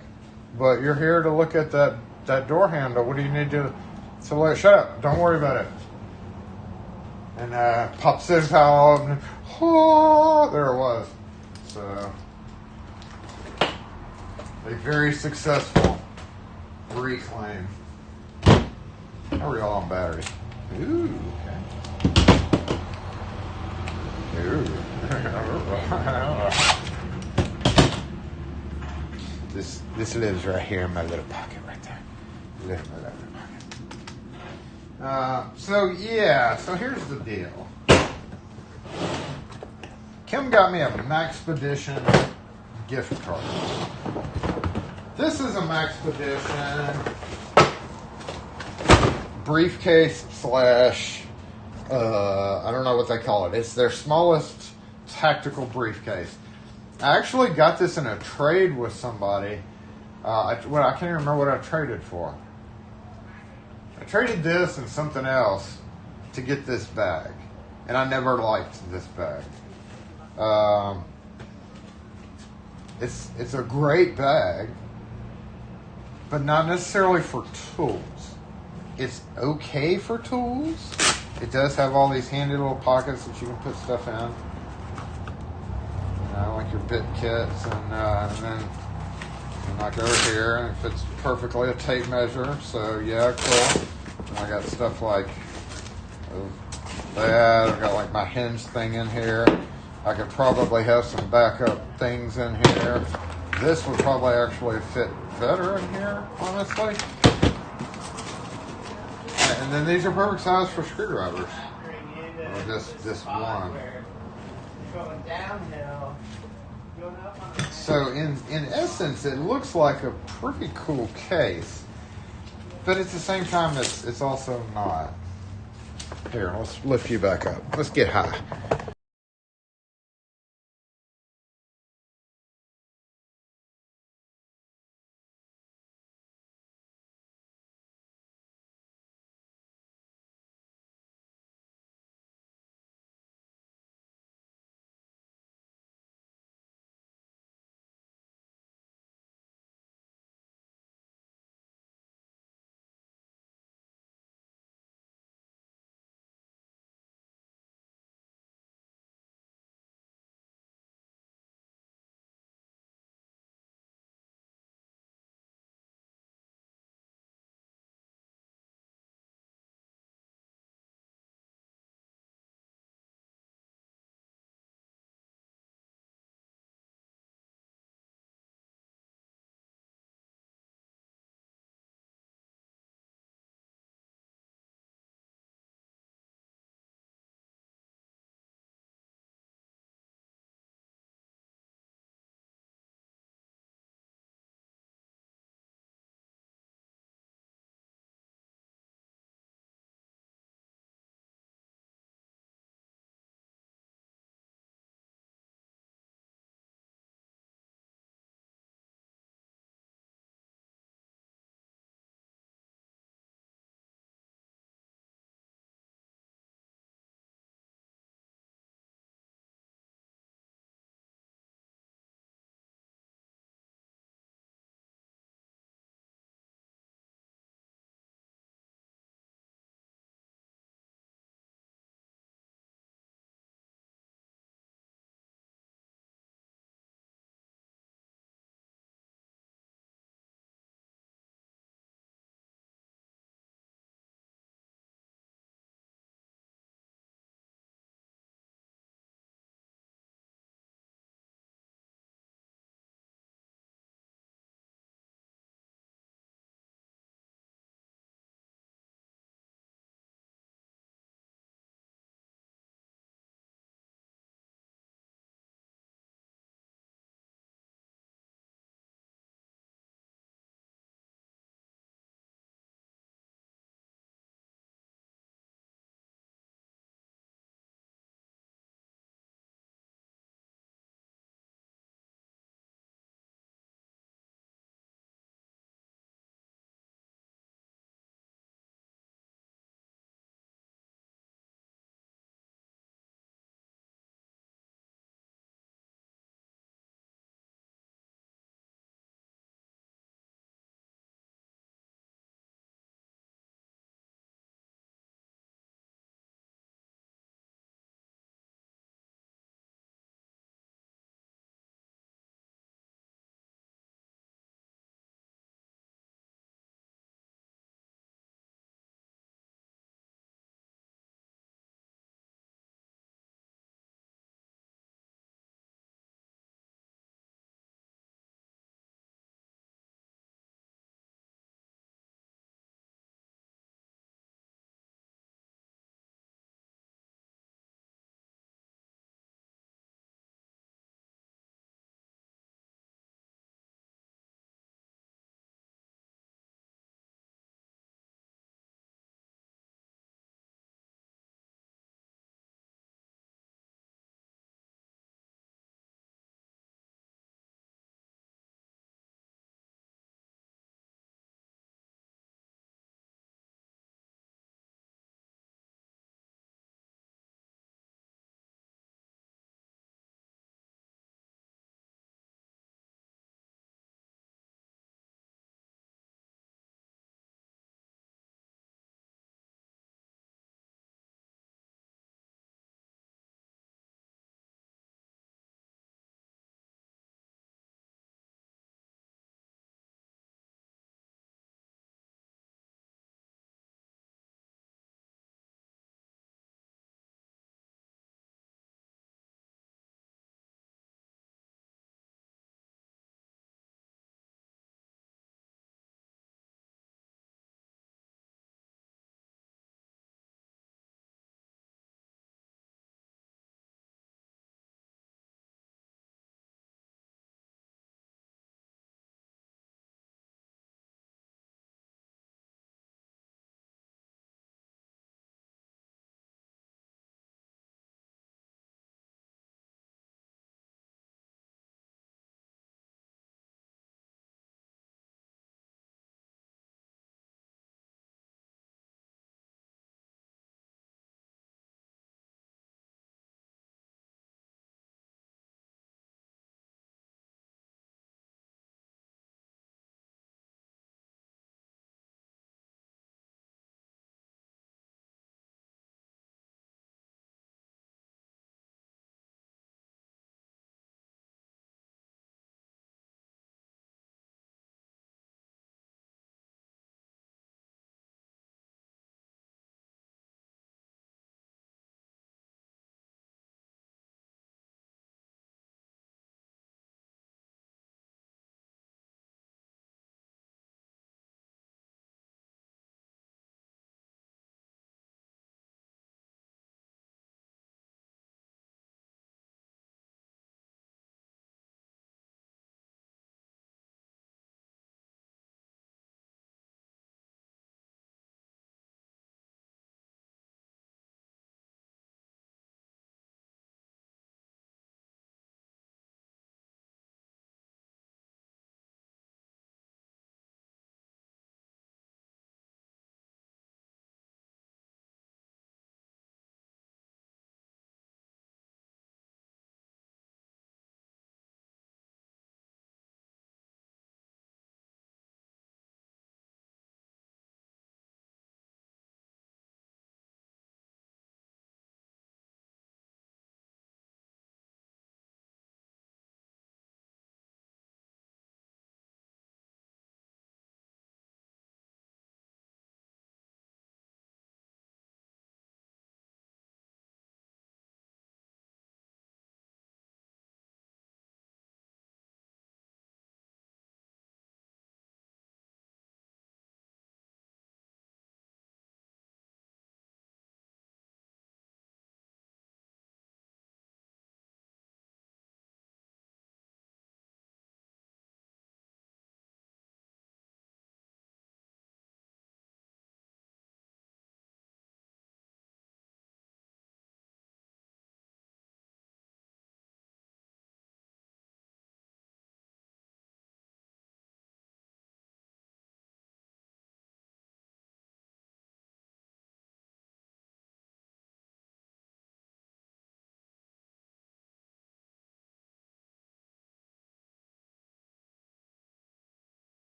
But you're here to look at that door handle. What do you need to... So, like, shut up. Don't worry about it. And pops in power up, and there it was. So, a very successful reclaim. How are y'all on batteries? Ooh, okay. Ooh. This lives right here in my little pocket right there. Lives in my little pocket. So here's the deal. Kim got me a Maxpedition gift card. This is a Maxpedition briefcase slash, I don't know what they call it. It's their smallest tactical briefcase. I actually got this in a trade with somebody. I can't even remember what I traded for. I traded this and something else to get this bag. And I never liked this bag. It's a great bag. but not necessarily for tools. It's okay for tools. It does have all these handy little pockets that you can put stuff in. You know, like your bit kits, and then like over here, and it fits perfectly a tape measure. So yeah, cool. And I got stuff like that. I've got like my hinge thing in here. I could probably have some backup things in here. This would probably actually fit better in here, honestly. And then these are perfect size for screwdrivers. Or this one. So in essence, it looks like a pretty cool case, but at the same time, it's also not. Here, let's lift you back up. Let's get high.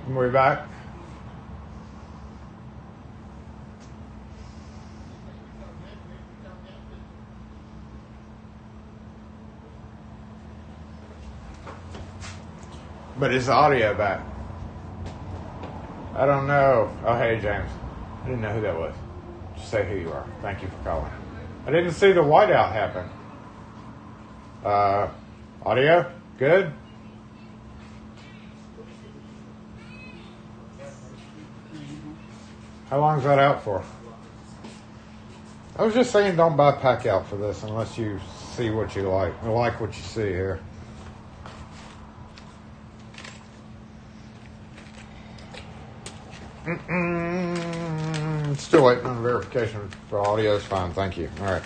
We back? But is the audio back? I don't know. Oh, hey, James. I didn't know who that was. Just say who you are. Thank you for calling. I didn't see the whiteout happen. Audio? Good? How long's that out for? I was just saying don't buy pack out for this unless you see what you like. I like what you see here. Still waiting on verification for audio. Is fine, thank you. All right.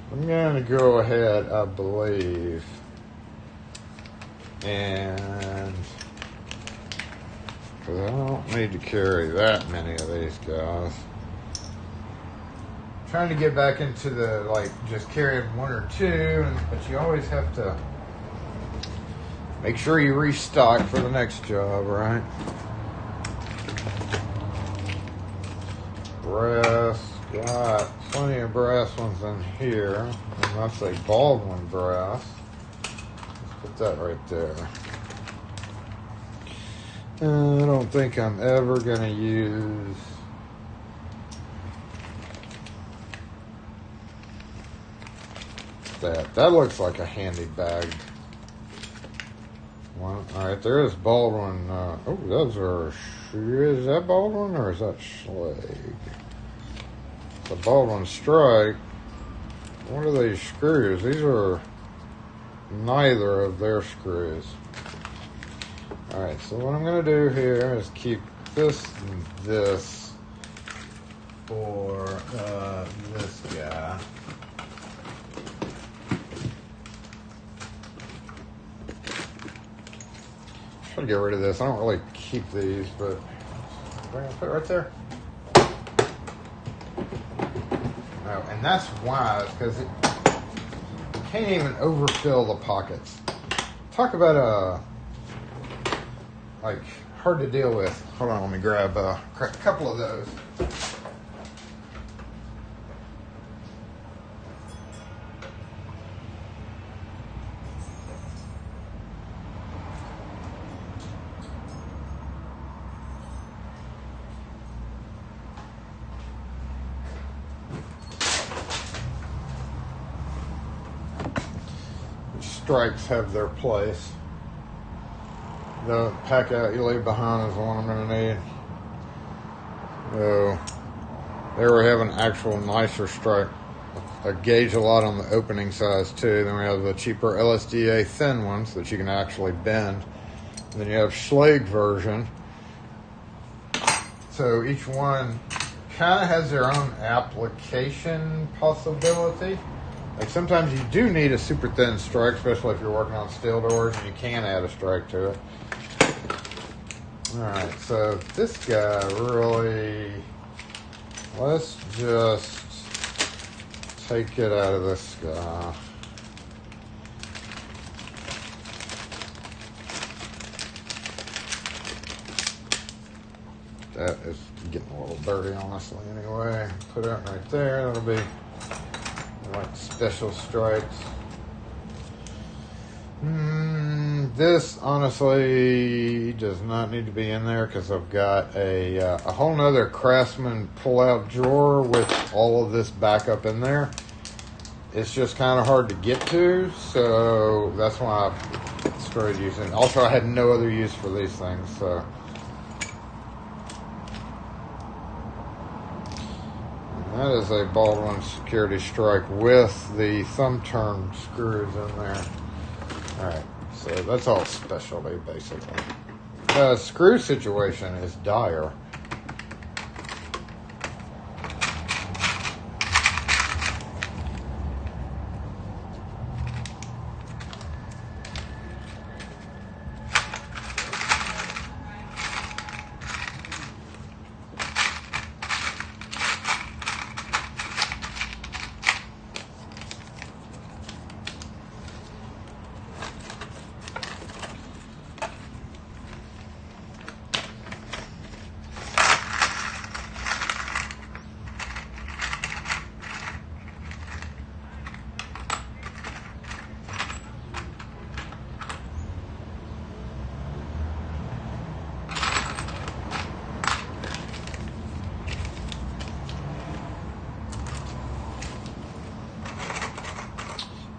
I'm going to go ahead, I believe, and because I don't need to carry that many of these guys. Trying to get back into the, like, just carrying one or two, but you always have to make sure you restock for the next job, right? Brass, got plenty of brass ones in here, and that's a Baldwin brass. Let's put that right there. I don't think I'm ever going to use that. That looks like a handy bag one. Alright, there is Baldwin. Oh, those are. Is that Baldwin or is that Schlage? The Baldwin Strike. What are these screws? These are neither of their screws. Alright, so what I'm going to do here is keep this and this for this guy. I'll get rid of this. I don't really keep these, but we're going to put it right there. Oh, and that's wise, because you can't even overfill the pockets. Talk about like hard to deal with. Hold on, let me grab a couple of those. Strikes have their place. The pack out you leave behind is the one I'm going to need. So, there we have an actual nicer strike. A gauge a lot on the opening size too. Then we have the cheaper LSDA thin ones that you can actually bend. And then you have Schlage version. So each one kind of has their own application possibility. Like sometimes you do need a super thin strike, especially if you're working on steel doors, and you can add a strike to it. Alright, so this guy really, let's just take it out of this guy. That is getting a little dirty, honestly, anyway. Put it right there, that'll be like special strikes. This honestly does not need to be in there because I've got a whole nother Craftsman pull-out drawer with all of this backup in there. It's just kind of hard to get to, so that's why I started using it. Also, I had no other use for these things, so. That is a Baldwin security strike with the thumb turn screws in there. Alright, so that's all specialty basically. The screw situation is dire.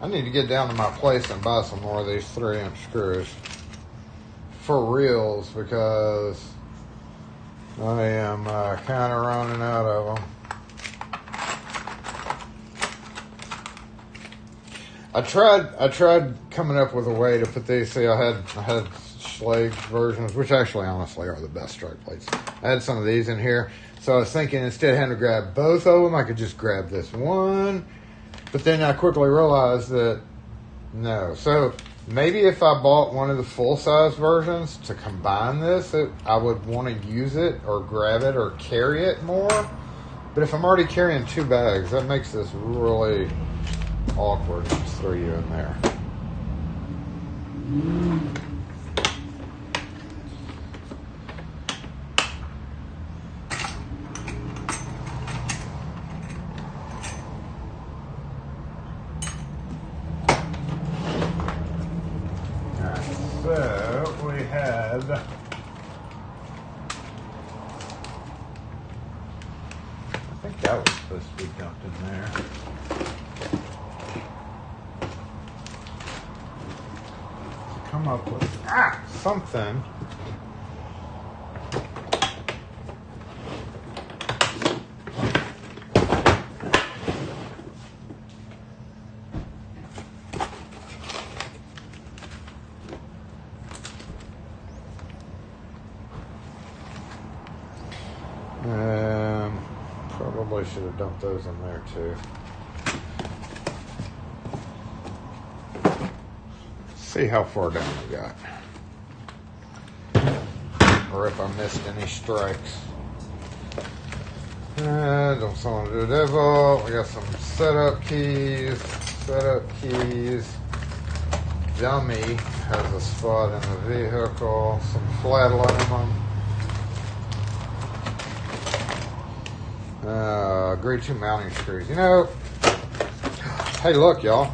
need to get down to my place and buy some more of these 3-inch screws. For reals, because I am kind of running out of them. I tried coming up with a way to put these. See, I had Schlage versions, which actually honestly are the best strike plates. I had some of these in here, so I was thinking instead of having to grab both of them, I could just grab this one. But then I quickly realized that no. So maybe if I bought one of the full-size versions to combine this, I would want to use it or grab it or carry it more. But if I'm already carrying 2 bags, that makes this really awkward. Just throw you in there. So we had I think that was supposed to be dumped in there. To come up with something. Probably should have dumped those in there too. See how far down we got. Or if I missed any strikes. Don't want to do the devil. We got some setup keys. Dummy has a spot in the vehicle. Some flat aluminum. Grade 2 mounting screws. You know, hey, look, y'all.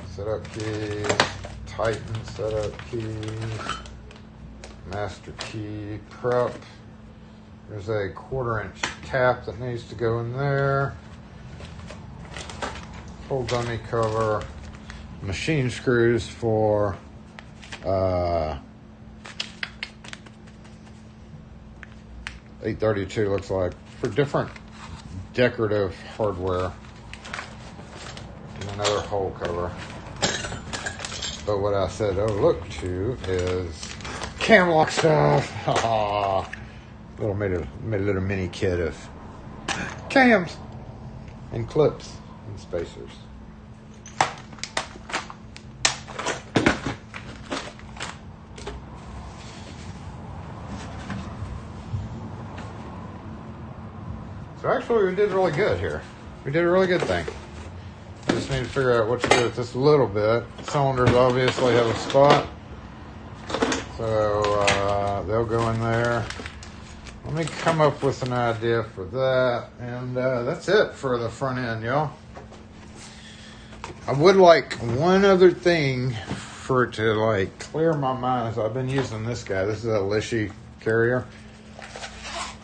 Setup keys, Titan setup keys, master key, prep. There's a 1/4-inch cap that needs to go in there. Full dummy cover, machine screws for 832 looks like, for different decorative hardware. And another hole cover. But what I said, oh, look to is cam lock stuff. Made a little mini kit of cams and clips and spacers. So actually we did really good here. We did a really good thing. I just need to figure out what to do with this a little bit. Cylinders obviously have a spot. So they'll go in there. Let me come up with an idea for that. And that's it for the front end, y'all. I would like one other thing for it to like clear my mind. So I've been using this guy. This is a Lishy carrier.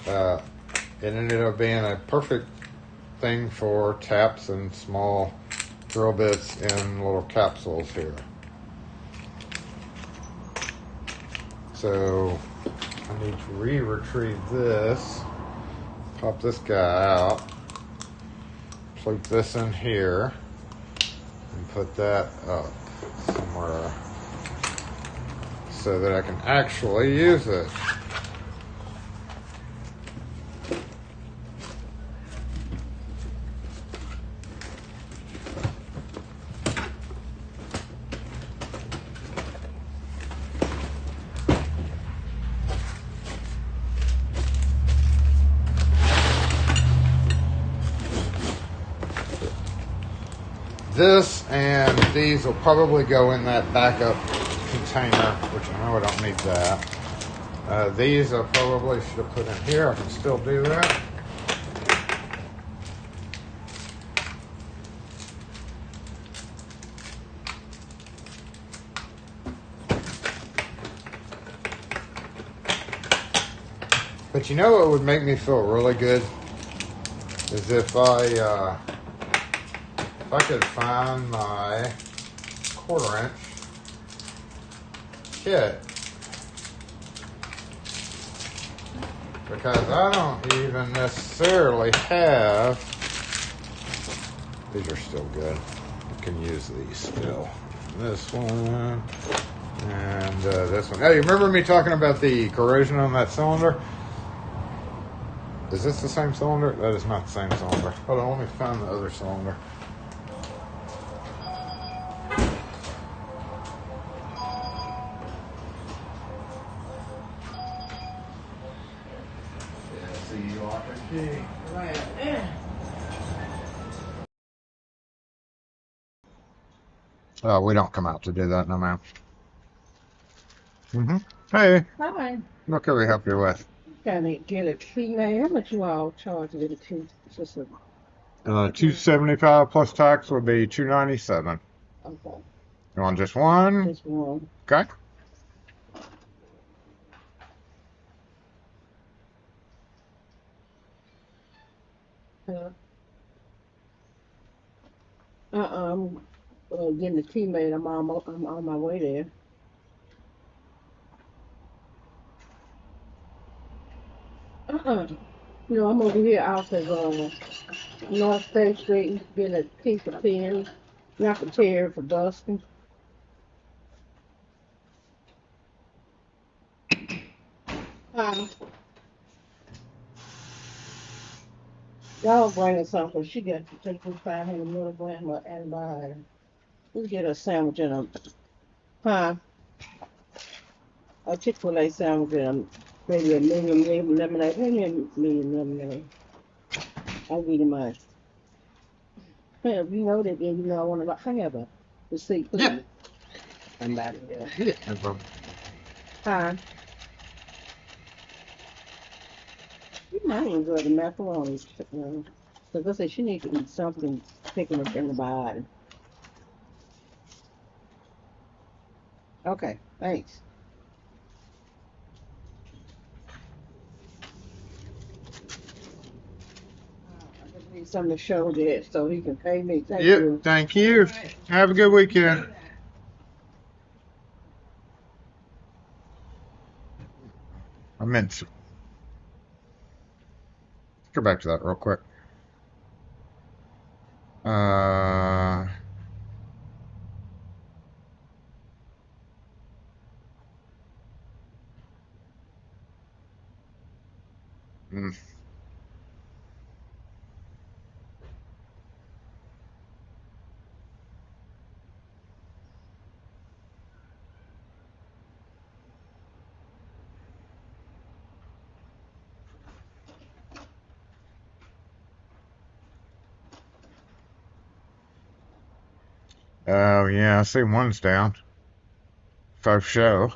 It ended up being a perfect thing for taps and small drill bits in little capsules here. So I need to retrieve this, pop this guy out, plug this in here, and put that up somewhere so that I can actually use it. This and these will probably go in that backup container, which I know I don't need that. These I probably should have put in here. I can still do that. But you know what would make me feel really good is if I if I could find my 1/4 inch kit, because I don't even necessarily have, these are still good, you can use these still. This one, and this one. Hey, you remember me talking about the corrosion on that cylinder? Is this the same cylinder? That is not the same cylinder. Hold on, let me find the other cylinder. We don't come out to do that, no ma'am. Hey. Hi. What can we help you with? Trying to get a tree now. How much you all charge with a tree system? $275 plus tax would be $297. Okay. You want just one? Just one. Okay. I'm getting a tree made. I'm on my way there. You know, I'm over here off of North State Street getting a piece of tin, not for tear, for busting. Hi. Y'all bringing something. She got to take 500 milligrams of antibiotic. Let's get a sandwich and a Chick-fil-A sandwich and maybe a medium lemonade. Maybe a medium lemonade. I'll give you mine. Well, if you know that, then you know I want to have a receipt. Yeah. I'm about it. Yeah, no problem. Hi. You might enjoy the macaroni. Because I said she needs to eat something picking up in the body. Okay, thanks. I just need something to show that so he can pay me. Thank you. Thank you. Right. Have a good weekend. I meant to go back to that real quick. Mm. Oh, yeah, I see one's down. For sure.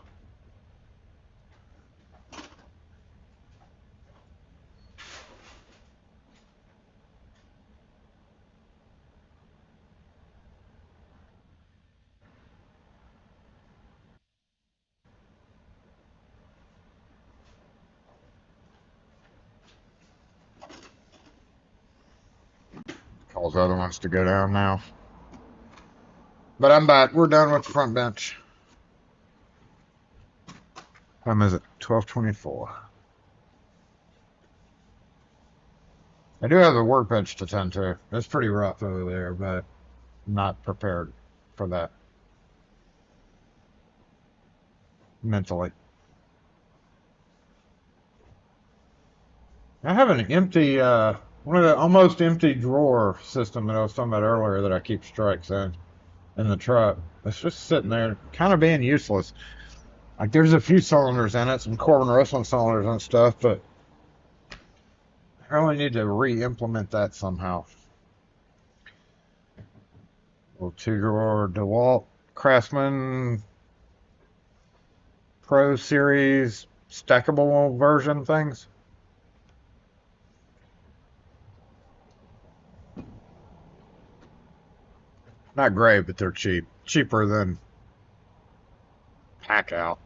Calls the other ones to go down now. But I'm back. We're done with the front bench. Time is it? 12:24. I do have the workbench to tend to. It's pretty rough over there, but I'm not prepared for that mentally. I have an empty, one of the almost empty drawer system that I was talking about earlier that I keep strikes in the truck. It's just sitting there, kind of being useless. Like there's a few cylinders in it, some Corbin Russell cylinders and stuff, but I really need to re-implement that somehow. Little 2-drawer DeWalt Craftsman Pro Series stackable version things. Not great, but they're cheap. Cheaper than pack out.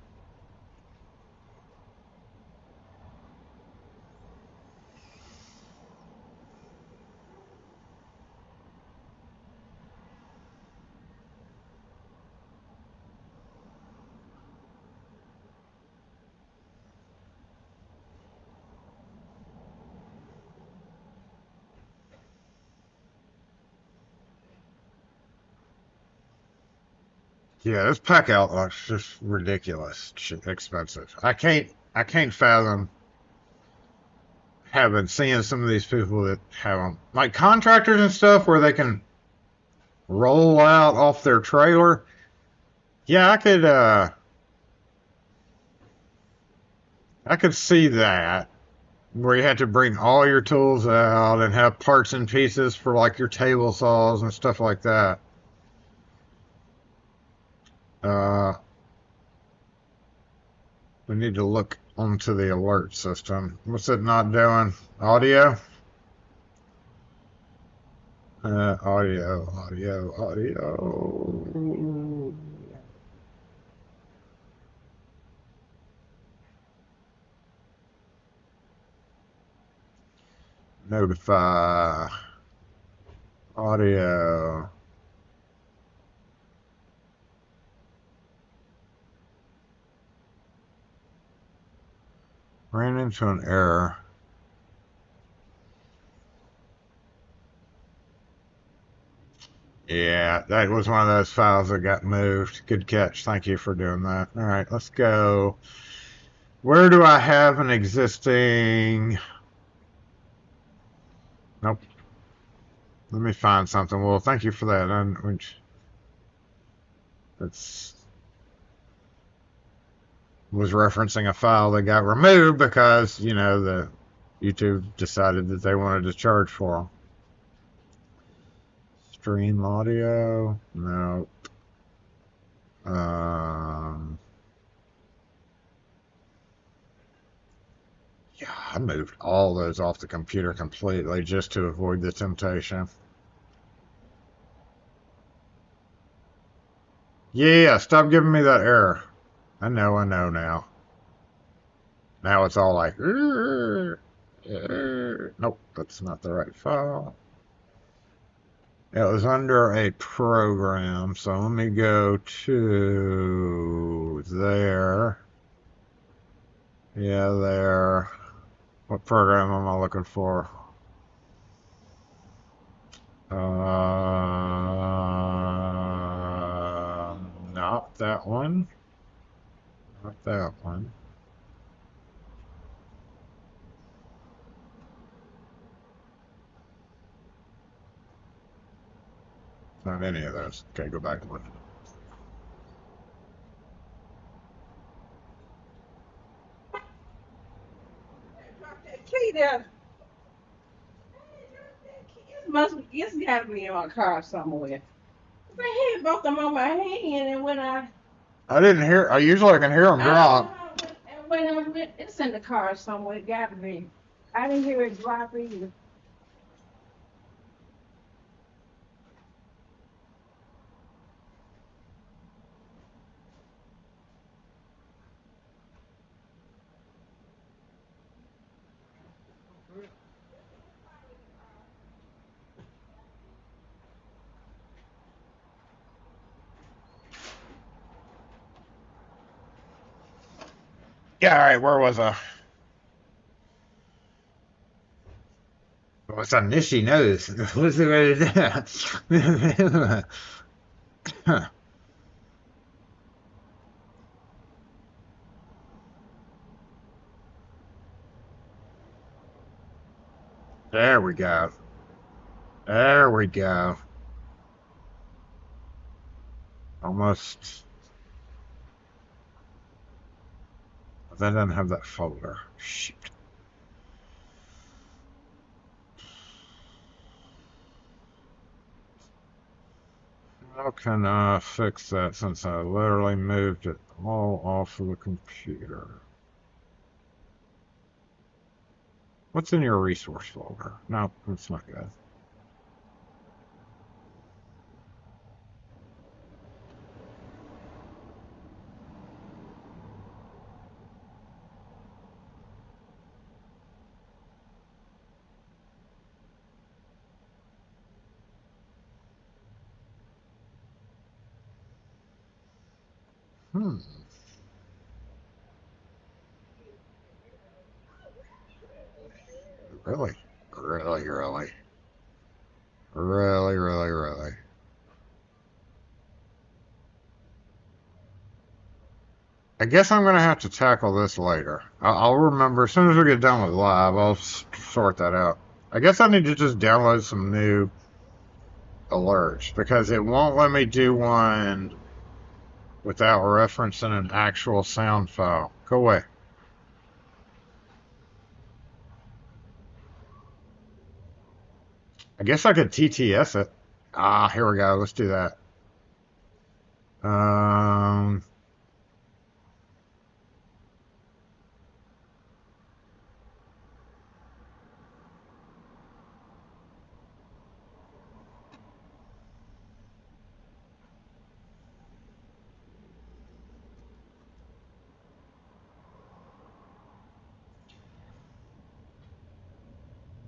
Yeah, this pack out looks just ridiculous, expensive. I can't fathom having seeing some of these people that have them like contractors and stuff where they can roll out off their trailer. Yeah, I could see that where you had to bring all your tools out and have parts and pieces for like your table saws and stuff like that. Uh, we need to look onto the alert system. What's it not doing? Audio? Audio. Notify. Audio. Ran into an error. Yeah, that was one of those files that got moved. Good catch. Thank you for doing that. All right, let's go. Where do I have an existing? Nope. Let me find something. Well, thank you for that. Which it's was referencing a file that got removed because the YouTube decided that they wanted to charge for them. Stream audio. No. Um. Yeah, I moved all those off the computer completely just to avoid the temptation. Yeah, stop giving me that error. I know now. Now it's all like, nope, that's not the right file. It was under a program, so let me go to there. Yeah, there. What program am I looking for? Not that one. Not that one. Not any of those. Okay, go back to one. Drop that key there. It's got to be in my car somewhere. I had both of them on my hand, and when I didn't hear. I usually can hear them drop. when I went, it's in the car somewhere. It got to be. I didn't hear it drop either. Yeah, all right. Where was I? What's on Nishi nose? What's the way to do? There we go. There we go. Almost. That doesn't have that folder. Shoot. How can I fix that since I literally moved it all off of the computer? What's in your resource folder? No, that's not good. Hmm. Really? Really, really. Really, really, really. I guess I'm going to have to tackle this later. I'll remember as soon as we get done with live. I'll sort that out. I guess I need to just download some new alerts because it won't let me do one without referencing an actual sound file. Go away. I guess I could TTS it. Ah, here we go. Let's do that. Um,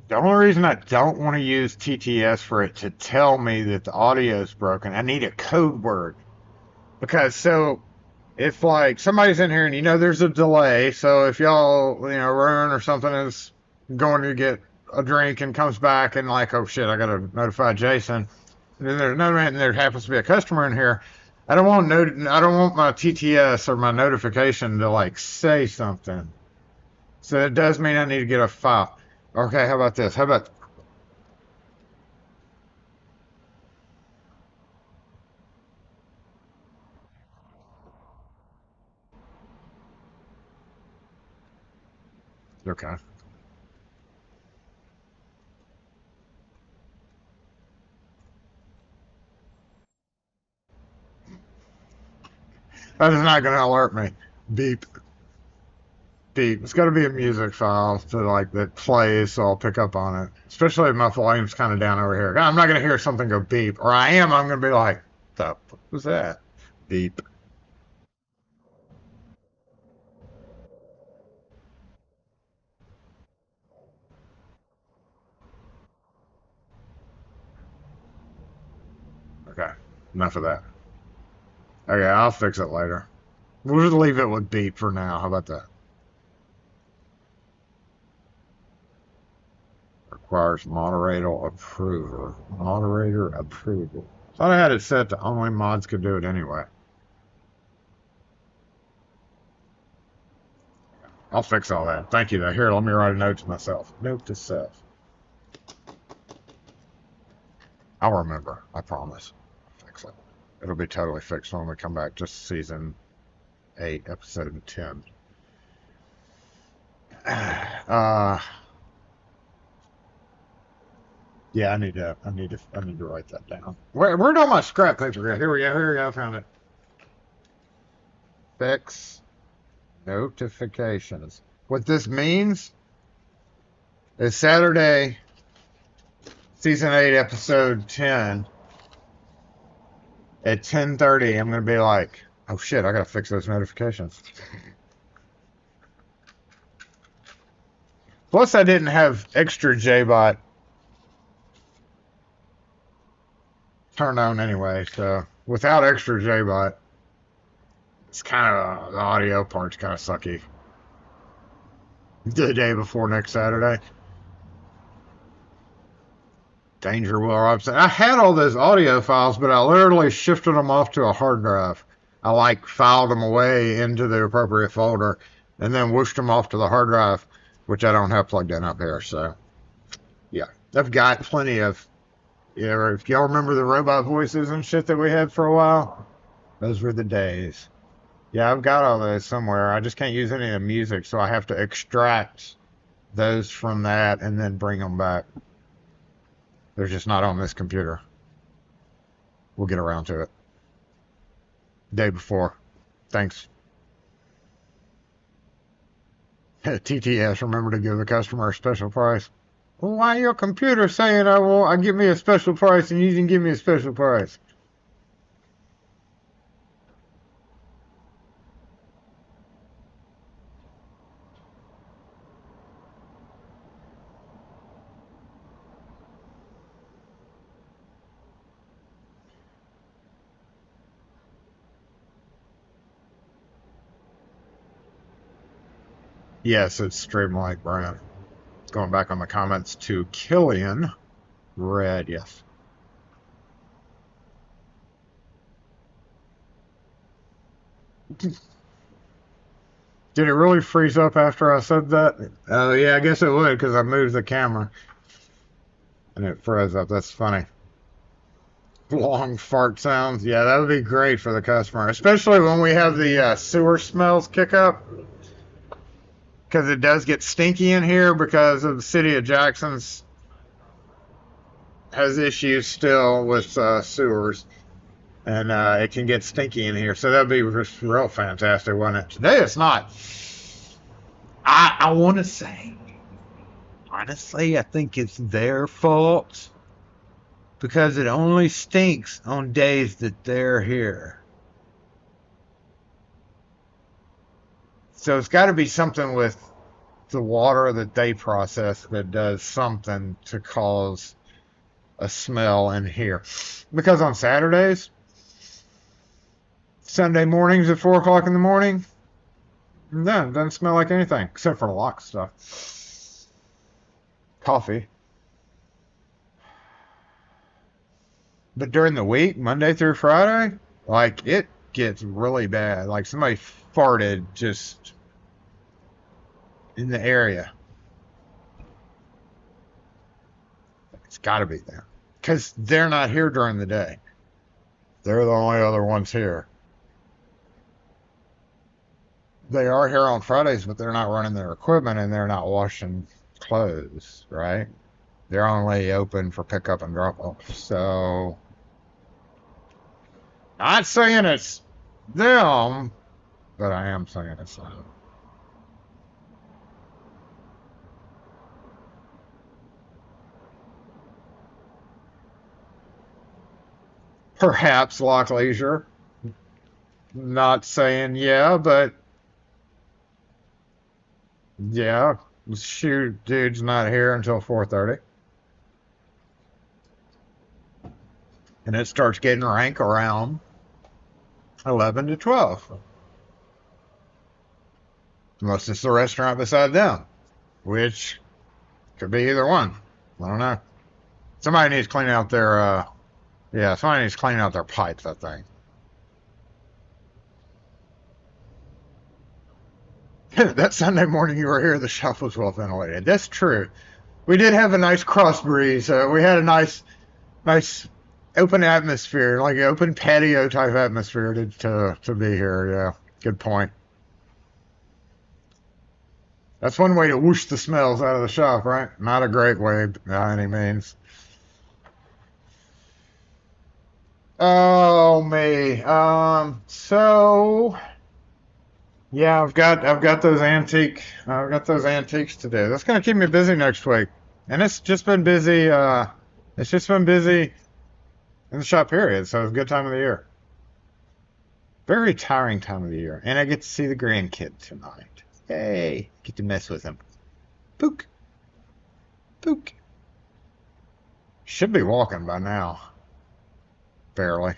the only reason I don't want to use TTS for it to tell me that the audio is broken, I need a code word. Because so if like somebody's in here and there's a delay, so if y'all, Rune or something is going to get a drink and comes back and like, oh shit, I gotta notify Jason. And then there's another man and there happens to be a customer in here. I don't want my TTS or my notification to like say something. So it does mean I need to get a file. Okay, how about this? How about okay. That is not gonna alert me. Beep. Beep. It's got to be a music file to like that plays, so I'll pick up on it. Especially if my volume's kind of down over here. I'm not gonna hear something go beep, or I am. I'm gonna be like, "The fuck was that?" Beep. Okay. Enough of that. Okay, I'll fix it later. We'll just leave it with beep for now. How about that? Requires moderator approval. Moderator approval. Thought I had it set to only mods could do it anyway. I'll fix all that. Thank you, though. Here, let me write a note to myself. Note to self. I'll remember. I promise. I'll fix it. It'll be totally fixed when we come back. Just season 8, episode 10. Yeah, I need to write that down. Where'd all my scrap paper go? Here we go. I found it. Fix notifications. What this means is Saturday, season 8, episode 10 at 10:30. I'm gonna be like, oh shit, I gotta fix those notifications. Plus, I didn't have extra JBot turned on anyway, so without extra JBot, it's kind of the audio part's kind of sucky. The day before next Saturday, Danger Will Robson. I had all those audio files, but I literally shifted them off to a hard drive. I like filed them away into the appropriate folder, and then whooshed them off to the hard drive, which I don't have plugged in up here. So, yeah, I've got plenty of. Yeah, if y'all remember the robot voices and shit that we had for a while, those were the days. Yeah, I've got all those somewhere. I just can't use any of the music, so I have to extract those from that and then bring them back. They're just not on this computer. We'll get around to it. Day before. Thanks. TTS, remember to give the customer a special price. Well, why your computer saying I give me a special price and you didn't give me a special price? Yes, it's Streamlight Brand. Going back on the comments to Killian Red, yes. Did it really freeze up after I said that? Oh, yeah, I guess it would because I moved the camera and it froze up. That's funny. Long fart sounds. Yeah, that would be great for the customer, especially when we have the sewer smells kick up because it does get stinky in here because of the city of Jackson's has issues still with sewers. And it can get stinky in here. So that'd be just real fantastic, wouldn't it? Today it's not. I want to say, honestly, I think it's their fault because it only stinks on days that they're here. So it's got to be something with the water that they process that does something to cause a smell in here. Because on Saturdays, Sunday mornings at 4 o'clock in the morning, no, it doesn't smell like anything except for lock stuff. Coffee. But during the week, Monday through Friday, like it gets really bad. Like somebody farted just in the area. It's got to be them. Because they're not here during the day. They're the only other ones here. They are here on Fridays, but they're not running their equipment and they're not washing clothes, right? They're only open for pickup and drop off. So, not saying it's them, but I am saying it's them. Perhaps Lock Leisure. Not saying yeah, but yeah, shoot, dude's not here until 4:30. And it starts getting rank around 11 to 12. Unless it's the restaurant beside them, which could be either one. I don't know. Somebody needs to clean out their, yeah, somebody needs to clean out their pipes, I think. That Sunday morning you were here, the shop was well ventilated. That's true. We did have a nice cross breeze. We had a nice open atmosphere, like an open patio type atmosphere to be here. Yeah, good point. That's one way to whoosh the smells out of the shop, right? Not a great way by any means. Oh me. So yeah, I've got those antiques to do. That's gonna keep me busy next week. And it's just been busy, it's just been busy in the shop period, so it's a good time of the year. Very tiring time of the year. And I get to see the grandkid tonight. Yay. Get to mess with him. Pook. Pook. Should be walking by now. Barely.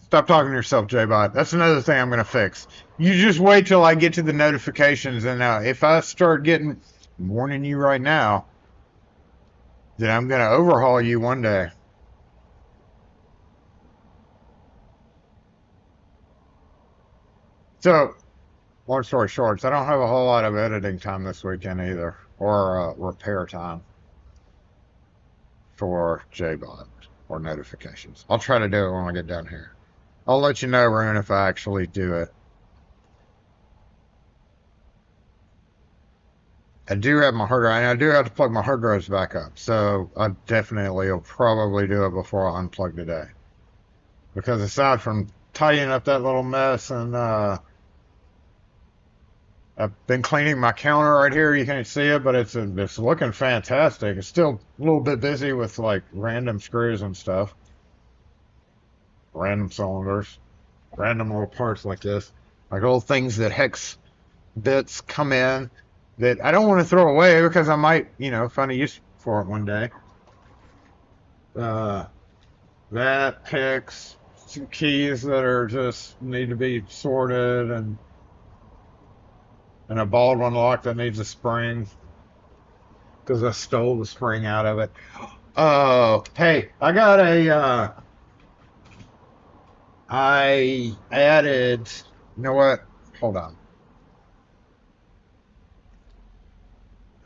Stop talking to yourself, J-Bot. That's another thing I'm going to fix. You just wait till I get to the notifications, and if I start getting, I'm warning you right now, that I'm going to overhaul you one day. So, long story short, I don't have a whole lot of editing time this weekend either, or repair time for J-Bot or notifications. I'll try to do it when I get down here. I'll let you know, Rune, if I actually do it. I do have my hard drive, and I do have to plug my hard drives back up. So I definitely will probably do it before I unplug today. Because aside from tidying up that little mess, and I've been cleaning my counter right here. You can't see it, but it's looking fantastic. It's still a little bit busy with like random screws and stuff. Random cylinders, random little parts like this, like little things that hex bits come in that I don't want to throw away because I might, find a use for it one day. That picks some keys that are just need to be sorted, and a Baldwin lock that needs a spring. because I stole the spring out of it. Oh, hey, I got I added, you know what? Hold on.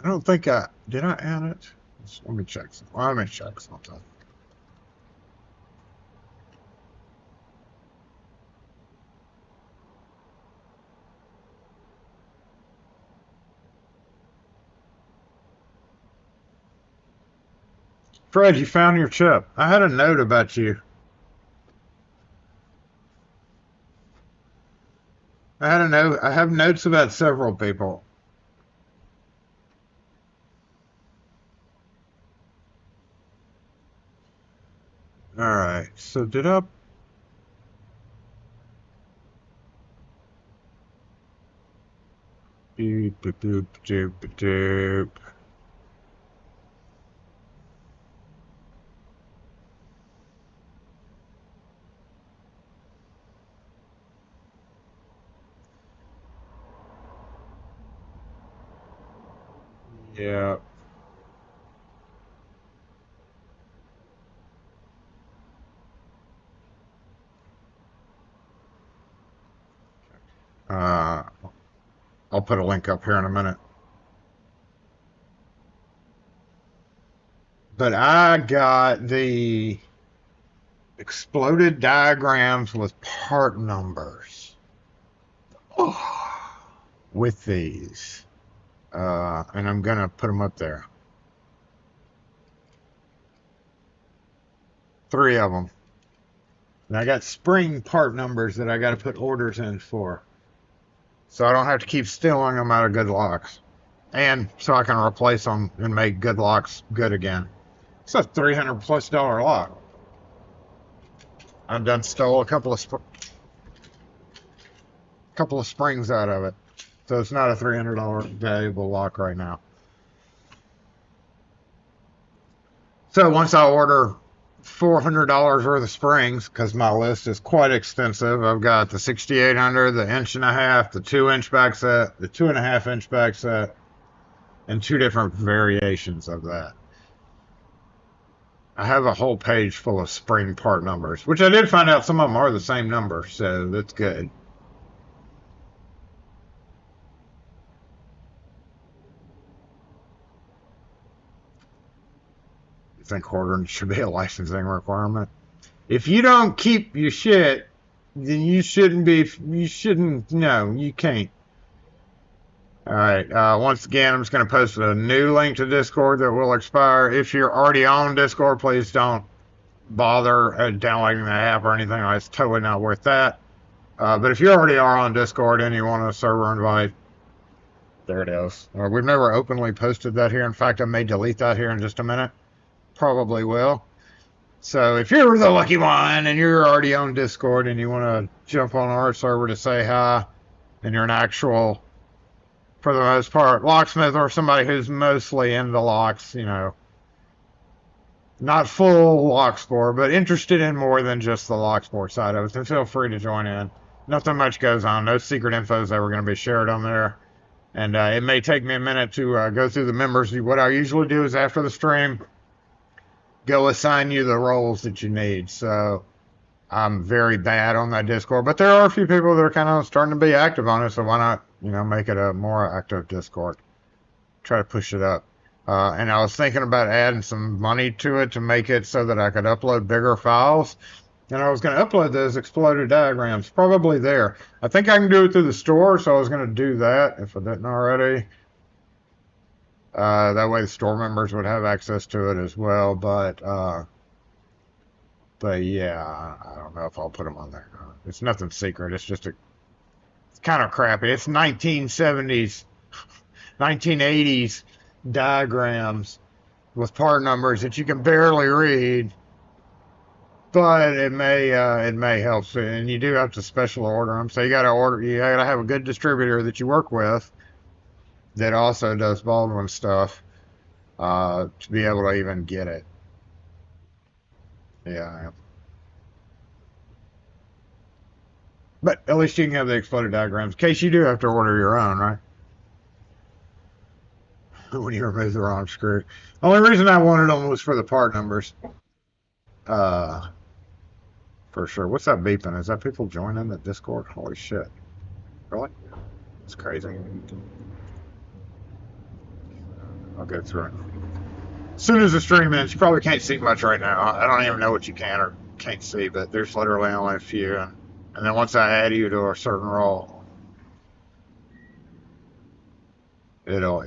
I don't think did I add it? Let me check something. Let me check something. Fred, you found your chip. I had a note about you. I had a note. I have notes about several people. All right. So did I? Doop, doop, doop, doop, doop. Yeah. Uh, I'll put a link up here in a minute. But I got the exploded diagrams with part numbers with these. And I'm going to put them up there. 3 of them. And I got spring part numbers that I got to put orders in for. So I don't have to keep stealing them out of good locks. And so I can replace them and make good locks good again. It's a $300+ lock. I've done stole a couple of springs out of it. So it's not a $300 valuable lock right now. So once I order $400 worth of springs, because my list is quite extensive, I've got the 6800, the 1.5 inch, the 2-inch back set, the 2.5 inch back set, and 2 different variations of that. I have a whole page full of spring part numbers, which I did find out some of them are the same number, so that's good. You think ordering should be a licensing requirement? If you don't keep your shit, then you shouldn't, no, you can't. All right. Once again, I'm just going to post a new link to Discord that will expire. If you're already on Discord, please don't bother downloading the app or anything. It's totally not worth that. But if you already are on Discord and you want a server invite, there it is. We've never openly posted that here. In fact, I may delete that here in just a minute. Probably will. So if you're the lucky one and you're already on Discord and you want to jump on our server to say hi, and you're an actual, for the most part, locksmith or somebody who's mostly into locks, you know, not full lock score, but interested in more than just the lock score side of it, then feel free to join in. Nothing much goes on. No secret info is ever going to be shared on there. And it may take me a minute to go through the members. What I usually do is after the stream, go assign you the roles that you need. So I'm very bad on that Discord, but there are a few people that are kind of starting to be active on it. So why not, you know, make it a more active Discord? Try to push it up. And I was thinking about adding some money to it to make it so that I could upload bigger files. And I was going to upload those exploded diagrams, probably there. I think I can do it through the store, so I was going to do that if I didn't already. That way the store members would have access to it as well. But yeah, I don't know if I'll put them on there. It's nothing secret. It's just it's kind of crappy. It's 1970s, 1980s diagrams with part numbers that you can barely read, but it may help. And you do have to special order them. So you got to have a good distributor that you work with that also does Baldwin stuff to be able to even get it. Yeah. But at least you can have the exploded diagrams in case you do have to order your own, right? when you remove the wrong screw. Only reason I wanted them was for the part numbers. For sure. What's that beeping? Is that people joining the Discord? Holy shit. Really? It's crazy. I'll go through it. As soon as the stream ends, you probably can't see much right now. I don't even know what you can or can't see, but there's literally only a few. And then once I add you to a certain role, you'll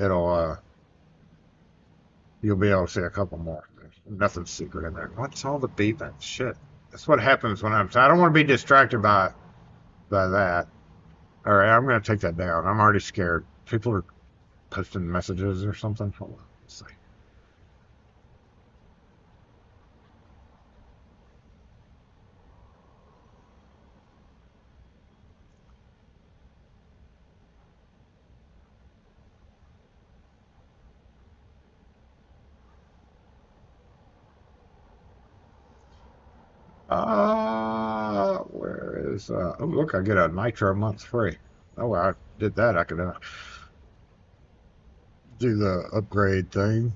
be able to see a couple more. There's nothing secret in there. What's all the beeping? Shit. That's what happens when I don't want to be distracted by that. All right, I'm going to take that down. I'm already scared. People are posting messages or something. Hold on. Let's see. Where is, oh, look, I get a Nitro month free. Oh, well, I did that. I could do the upgrade thing.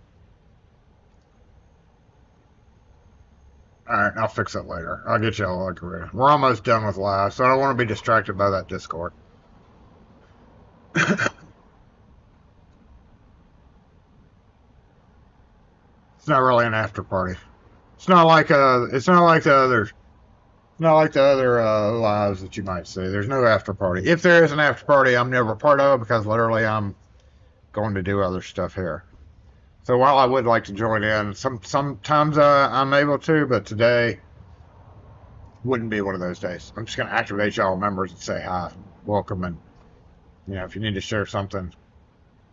All right, I'll fix it later. I'll get y'all upgrade. We're almost done with live, so I don't want to be distracted by that Discord. It's not really an after party. It's not like the other lives that you might see. There's no after party. If there is an after party, I'm never part of it because literally I'm going to do other stuff here. So while I would like to join in, sometimes I'm able to, but today wouldn't be one of those days. I'm just going to activate y'all members and say hi, welcome, and if you need to share something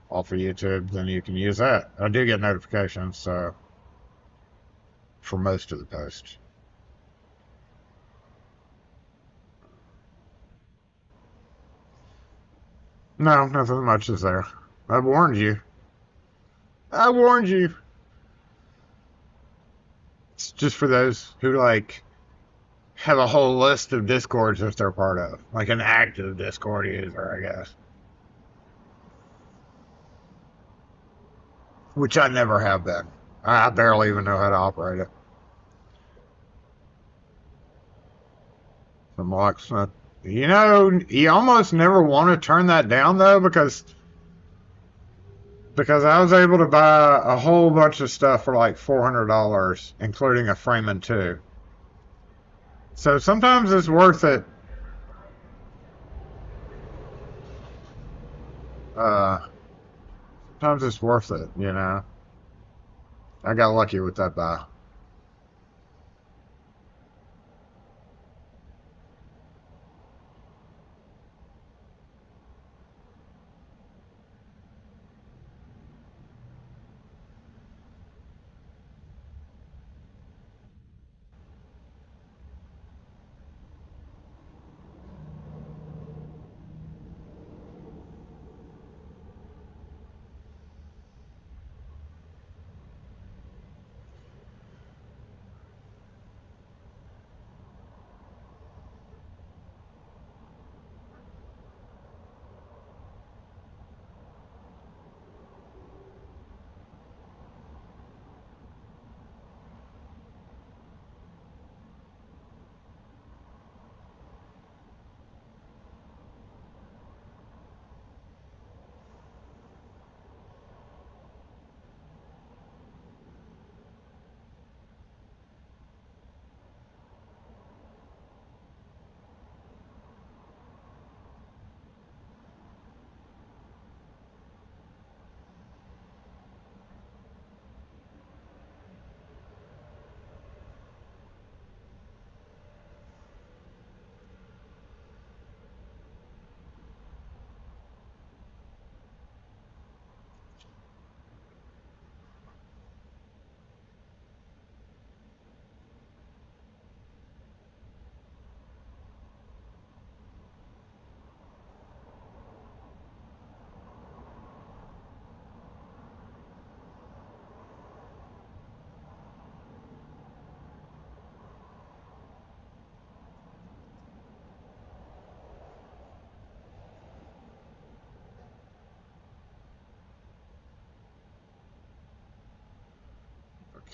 off of YouTube, then you can use that. I do get notifications, so for most of the posts. No, nothing much is there. I warned you. I warned you. It's just for those who have a whole list of Discords that they're part of, like an active Discord user, I guess. Which I never have been. I barely even know how to operate it. Some Locksmith. You almost never want to turn that down though, because I was able to buy a whole bunch of stuff for like $400, including a frame and two. So sometimes it's worth it. Sometimes it's worth it, I got lucky with that buy.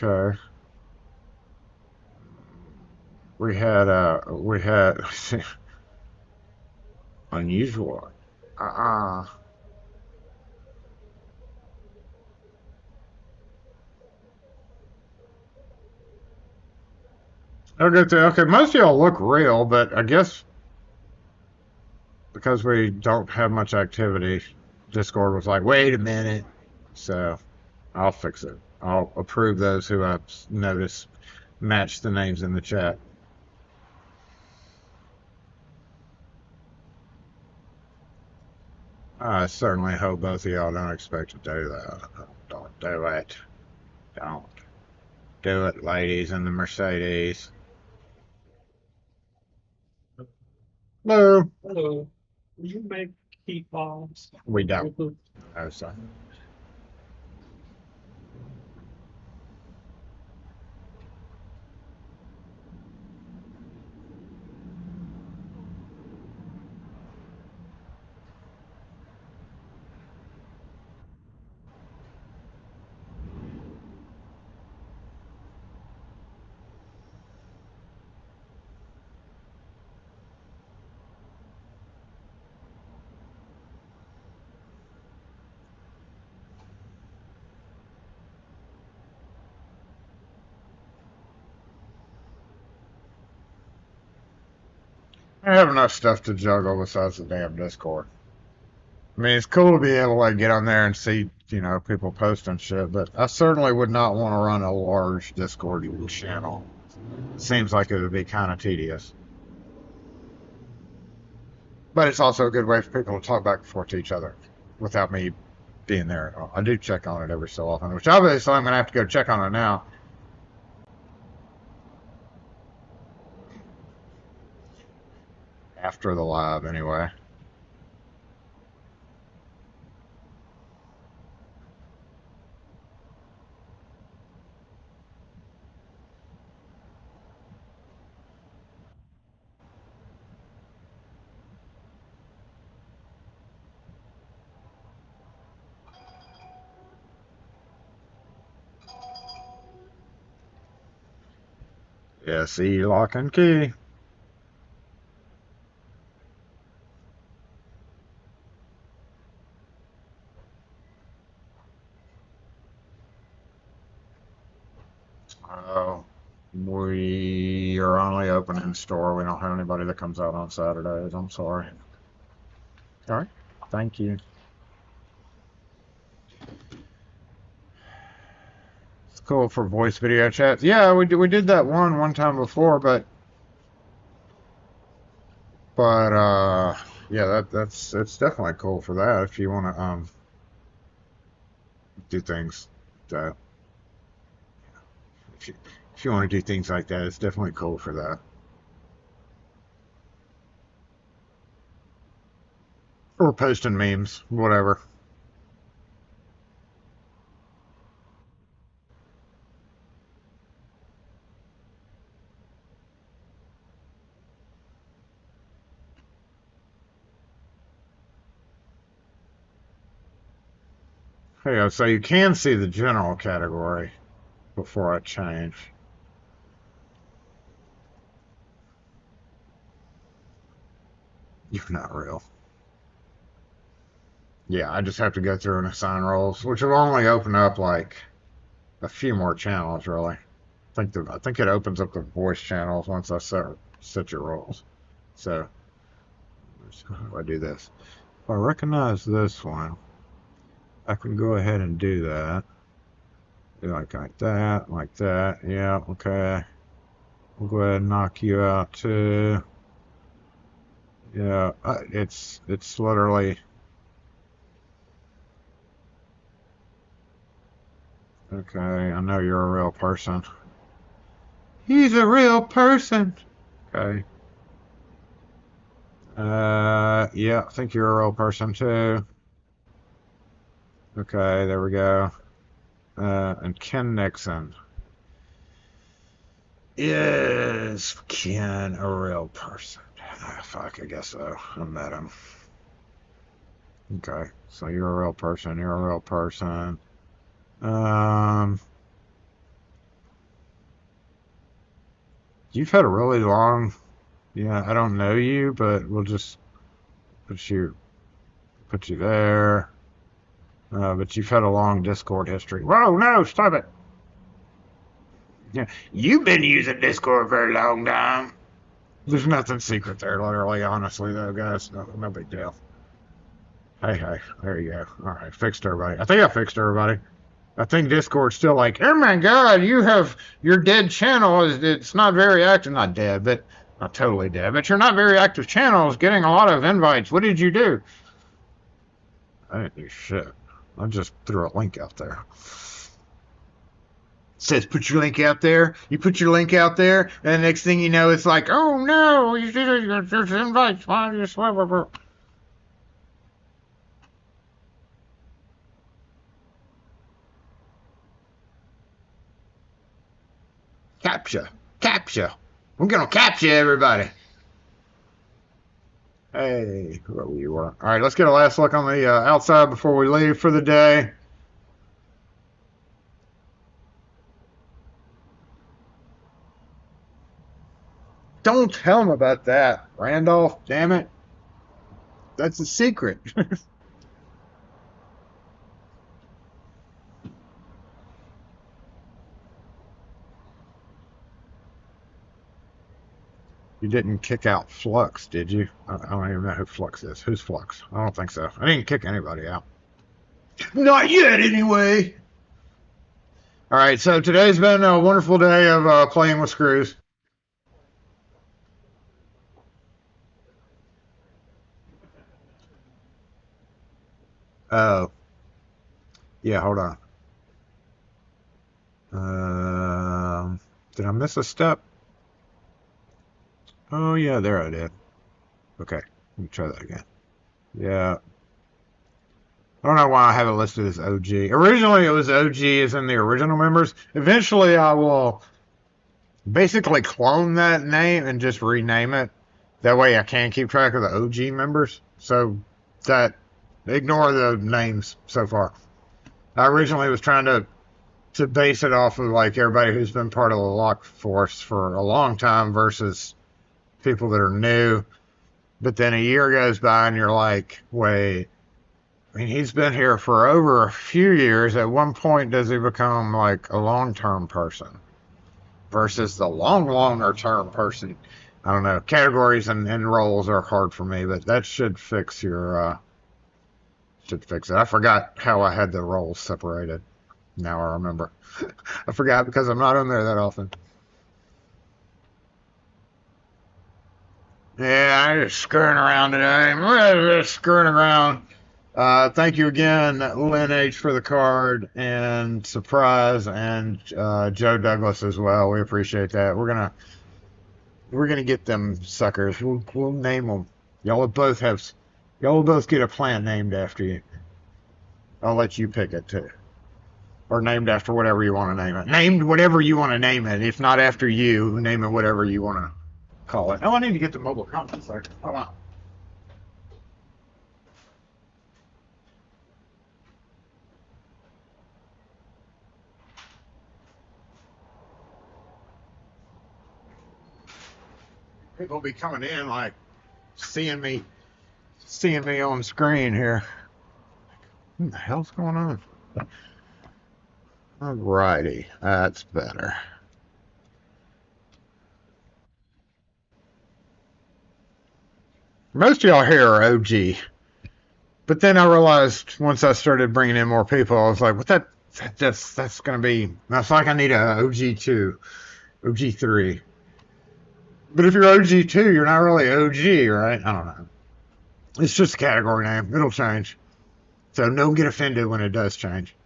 Okay. We had unusual. Uh-uh. Okay, most of y'all look real, but I guess because we don't have much activity, Discord was like, wait a minute. So I'll fix it. I'll approve those who I've noticed match the names in the chat. I certainly hope both of y'all don't expect to do that. Don't do it. Don't do it, ladies in the Mercedes. No, Hello. Do you make key fobs? we don't. No, sir. I have enough stuff to juggle besides the damn Discord. I mean, it's cool to be able to like get on there and see, people posting shit, but I certainly would not want to run a large Discord channel. Seems like it would be kind of tedious. But it's also a good way for people to talk back and forth to each other without me being there. I do check on it every so often, which obviously I'm going to have to go check on it now. After the live, anyway. Yeah, see, lock and key. Oh, we are only open in store. We don't have anybody that comes out on Saturdays. I'm sorry. All right. Thank you. It's cool for voice video chats. Yeah, we did that one time before, but yeah, that's it's definitely cool for that if you want to do things that if you, if you want to do things like that, it's definitely cool for that. Or posting memes, whatever. Hey, so you can see the general category before I change. You're not real. Yeah, I just have to go through and assign roles, which will only open up like a few more channels, really. I think it opens up the voice channels once I set your roles. So how do I do this? If I recognize this one, I can go ahead and do that. Do like that, like that. Yeah, okay. We'll go ahead and knock you out too. Yeah, it's literally okay. I know you're a real person. He's a real person. Okay. Yeah, I think you're a real person too. Okay, there we go. And Ken Nixon. Is Ken a real person? Ah, fuck, I guess so. I met him. Okay, so you're a real person. You're a real person. Um, You've had a really long, yeah, I don't know you, but we'll just put you there. But you've had a long Discord history. Whoa, no, stop it. Yeah, you've been using Discord for a long time. There's nothing secret there, literally, honestly, though, guys. No big deal. Hey, there you go. All right, fixed everybody. I think I fixed everybody. I think Discord's still like, oh my god, you have your dead channel. It's not very active. Not dead, but not totally dead. But you're not very active channel is getting a lot of invites. What did you do? I didn't do shit. I just threw a link out there. It says put your link out there. You put your link out there, and the next thing you know, it's like, oh no, there's invites. Why just whatever. Capture. We're gonna capture everybody. Hey, whoever you are. All right, let's get a last look on the outside before we leave for the day. Don't tell him about that, Randolph. Damn it. That's a secret. You didn't kick out Flux, did you? I don't even know who Flux is. Who's Flux? I don't think so. I didn't kick anybody out. Not yet, anyway. All right, so today's been a wonderful day of playing with screws. Oh, yeah, hold on. Did I miss a step? Oh, yeah, there I did. Okay, let me try that again. Yeah. I don't know why I have it listed as OG. Originally, it was OG as in the original members. Eventually, I will basically clone that name and just rename it. That way, I can keep track of the OG members. So that ignore the names so far. I originally was trying to base it off of like everybody who's been part of the Lock Force for a long time versus people that are new. But then a year goes by and you're like, wait, I mean, he's been here for over a few years. At one point, does he become like a long-term person versus the longer term person? I don't know. Categories and roles are hard for me, but that should fix should fix it. I forgot how I had the roles separated. Now I remember. I forgot because I'm not on there that often. Yeah, I'm just screwing around today. I'm just screwing around. Thank you again, Lynn H, for the card and surprise, and Joe Douglas as well. We appreciate that. We're gonna get them suckers. We'll name them. Y'all will both get a plant named after you. I'll let you pick it too, or named after whatever you want to name it. Named whatever you want to name it. If not after you, name it whatever you want to call it. Oh, I need to get the mobile conference. Hold on. People will be coming in like seeing me on screen here. What the hell's going on? Alrighty, that's better. Most of y'all here are OG, but then I realized once I started bringing in more people, I was like, "What that's gonna be? That's like I need a OG2, OG3." But if you're OG2, you're not really OG, right? I don't know. It's just a category name. It'll change. So don't get offended when it does change.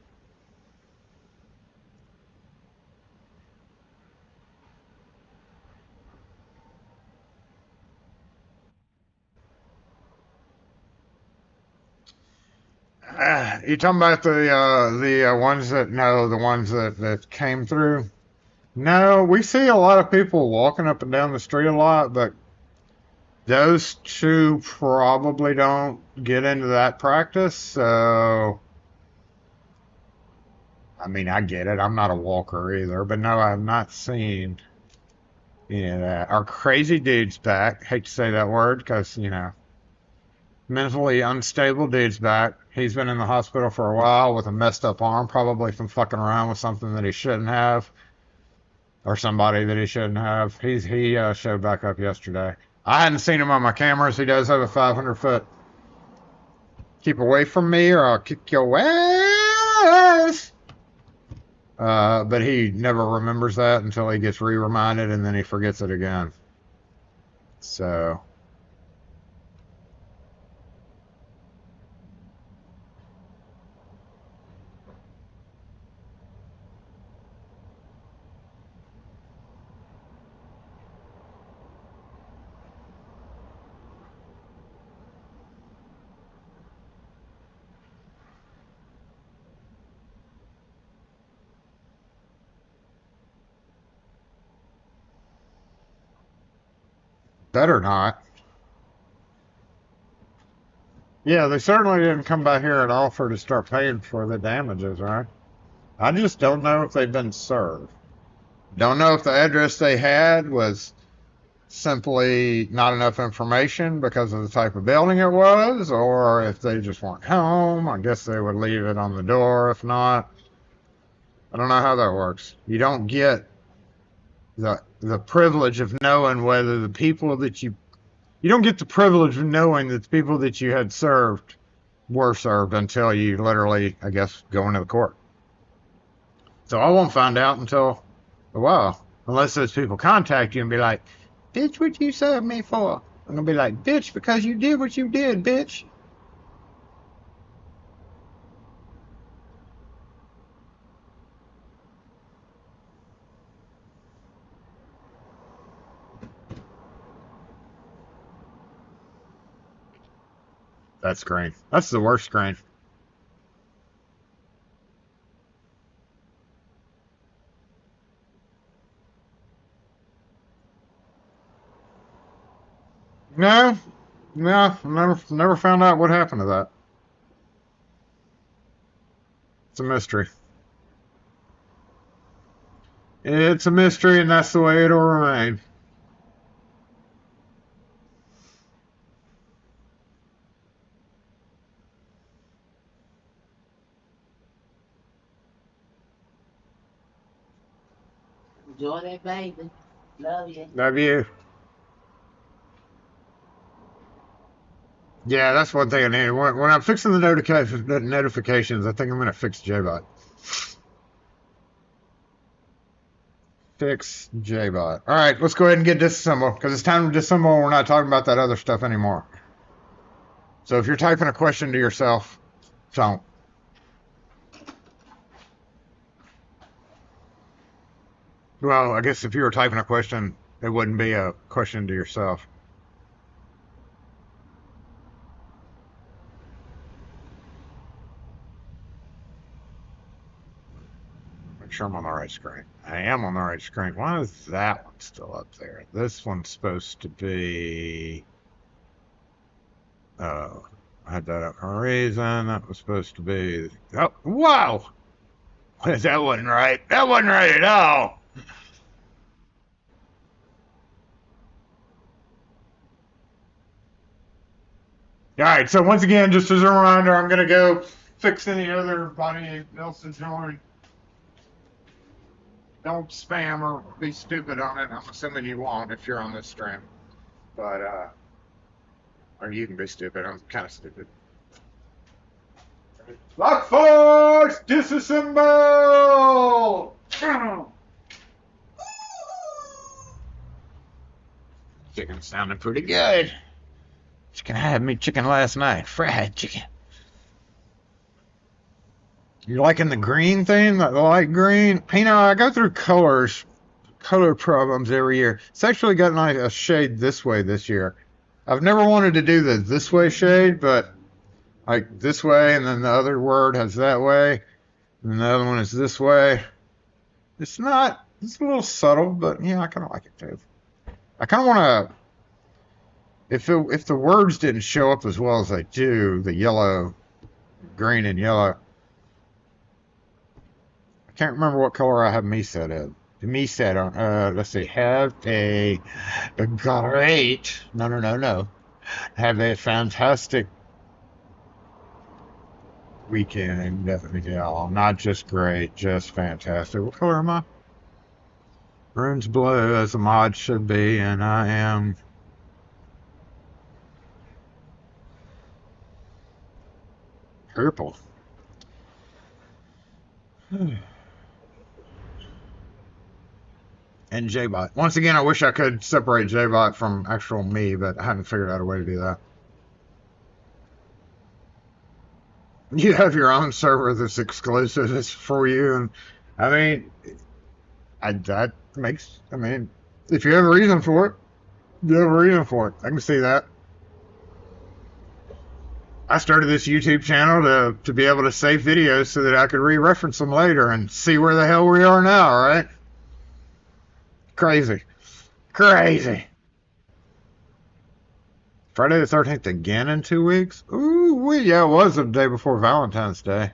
You talking about the ones that no, the ones that came through? No, we see a lot of people walking up and down the street a lot, but those two probably don't get into that practice. So, I mean, I get it. I'm not a walker either, but no, I've not seen Yeah, our crazy dude's back. Hate to say that word because, mentally unstable dude's back. He's been in the hospital for a while with a messed up arm, probably from fucking around with something that he shouldn't have, or somebody that he shouldn't have. He showed back up yesterday. I hadn't seen him on my cameras. He does have a 500-foot keep away from me or I'll kick your ass. But he never remembers that until he gets re-reminded and then he forgets it again. So better not. Yeah, they certainly didn't come by here and offer to start paying for the damages, right? I just don't know if they've been served. Don't know if the address they had was simply not enough information because of the type of building it was, or if they just weren't home. I guess they would leave it on the door. If not, I don't know how that works. You don't get the privilege of knowing whether the people that you don't get the privilege of knowing that the people that you had served were served until you literally, I guess, go into the court. So I won't find out until a while, unless those people contact you and be like, bitch, what you served me for? I'm going to be like, bitch, because you did what you did, bitch. That screen. That's the worst screen. No, no, never found out what happened to that. It's a mystery. It's a mystery, and that's the way it'll remain. Enjoy that baby. Love you. Love you. Yeah, that's one thing I need. When I'm fixing the notifications, I think I'm going to fix JBot. Fix JBot. All right, let's go ahead and get disassemble because it's time to disassemble. We're not talking about that other stuff anymore. So if you're typing a question to yourself, don't. Well, I guess if you were typing a question, it wouldn't be a question to yourself. Make sure I'm on the right screen. I am on the right screen. Why is that one still up there? This one's supposed to be... Oh, I had that up for a reason. That was supposed to be... Oh, wow! That wasn't right. That wasn't right at all. All right, so once again, just as a reminder, I'm going to go fix any other body else is doing. Don't spam or be stupid on it. I'm assuming you won't if you're on this stream. But, or you can be stupid. I'm kind of stupid. Lock force! Disassemble! Chicken sounded pretty good. Chicken had me chicken last night. Fried chicken. You liking the green thing? The light green? I go through color problems every year. It's actually gotten like a shade this way this year. I've never wanted to do the this way shade, but like this way, and then the other word has that way, and the other one is this way. It's a little subtle, but yeah, I kind of like it too. I kind of want to, if the words didn't show up as well as they do, the yellow, green and yellow. I can't remember what color I have me set in. me said, let's see, have a great, no. Have a fantastic weekend. Yeah, not just great, just fantastic. What color am I? Rune's blue, as a mod should be, and I am purple. And JBot. Once again, I wish I could separate JBot from actual me, but I haven't figured out a way to do that. You have your own server that's exclusive. It's for you, and I mean, that makes. I mean, if you have a reason for it, you have a reason for it. I can see that. I started this YouTube channel to be able to save videos so that I could re-reference them later and see where the hell we are now, right? Crazy. Crazy. Friday the 13th again in 2 weeks? Ooh, yeah, it was the day before Valentine's Day.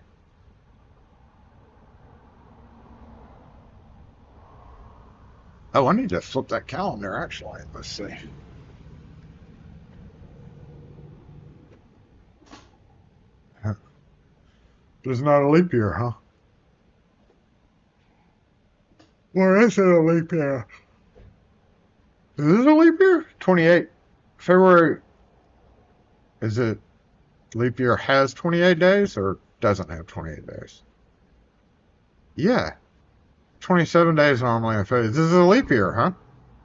Oh, I need to flip that calendar, actually. Let's see. It's not a leap year, huh? Well, is it a leap year? Is this a leap year? 28. February. Is it leap year has 28 days or doesn't have 28 days? Yeah. 27 days normally in February. This is a leap year, huh?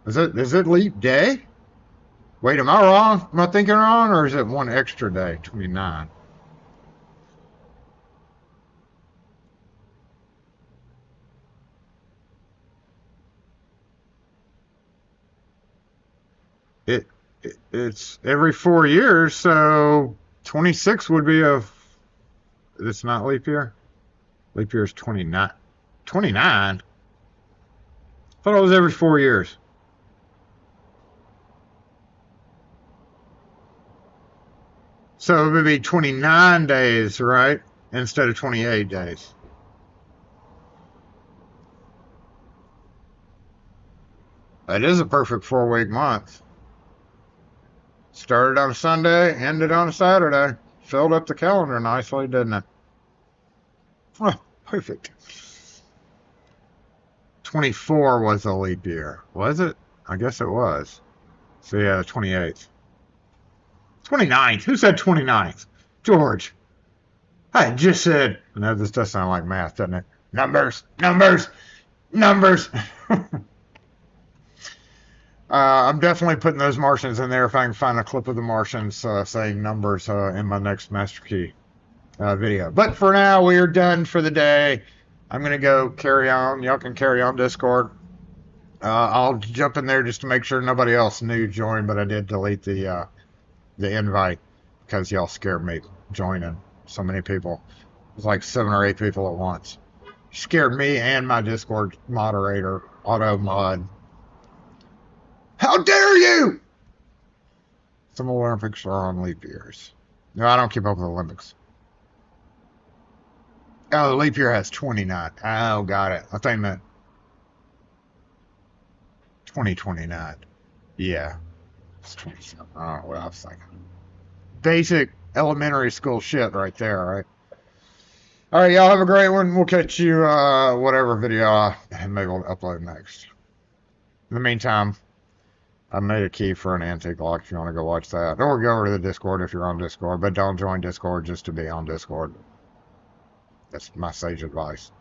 Is it leap day? Wait, am I wrong? Am I thinking wrong, or is it one extra day, 29? It's every 4 years, so 26 would be a. It's not leap year. Leap year is 29. 29. I thought it was every 4 years. So it would be 29 days, right? Instead of 28 days. That is a perfect 4-week month. Started on a Sunday, ended on a Saturday. Filled up the calendar nicely, didn't it? Oh, perfect. 24 was a leap year. Was it? I guess it was. So yeah, the 28th. 29th? Who said 29th? George. I just said. No, this does sound like math, doesn't it? Numbers. I'm definitely putting those Martians in there if I can find a clip of the Martians saying numbers in my next Master Key video. But for now, we are done for the day. I'm going to go carry on. Y'all can carry on Discord. I'll jump in there just to make sure nobody else new joined, but I did delete the invite because y'all scared me joining so many people. It was like 7 or 8 people at once. Scared me and my Discord moderator, Auto Mod. How dare you! Some Olympics are on leap years. No, I don't keep up with the Olympics. Oh, the leap year has 29. Oh, got it. I think that 2029. Yeah. It's 27. I don't know what I was thinking. Basic elementary school shit right there, right? All right, y'all have a great one. We'll catch you whatever video I maybe we'll upload next. In the meantime, I made a key for an antique lock if you want to go watch that. Or go over to the Discord if you're on Discord. But don't join Discord just to be on Discord. That's my sage advice.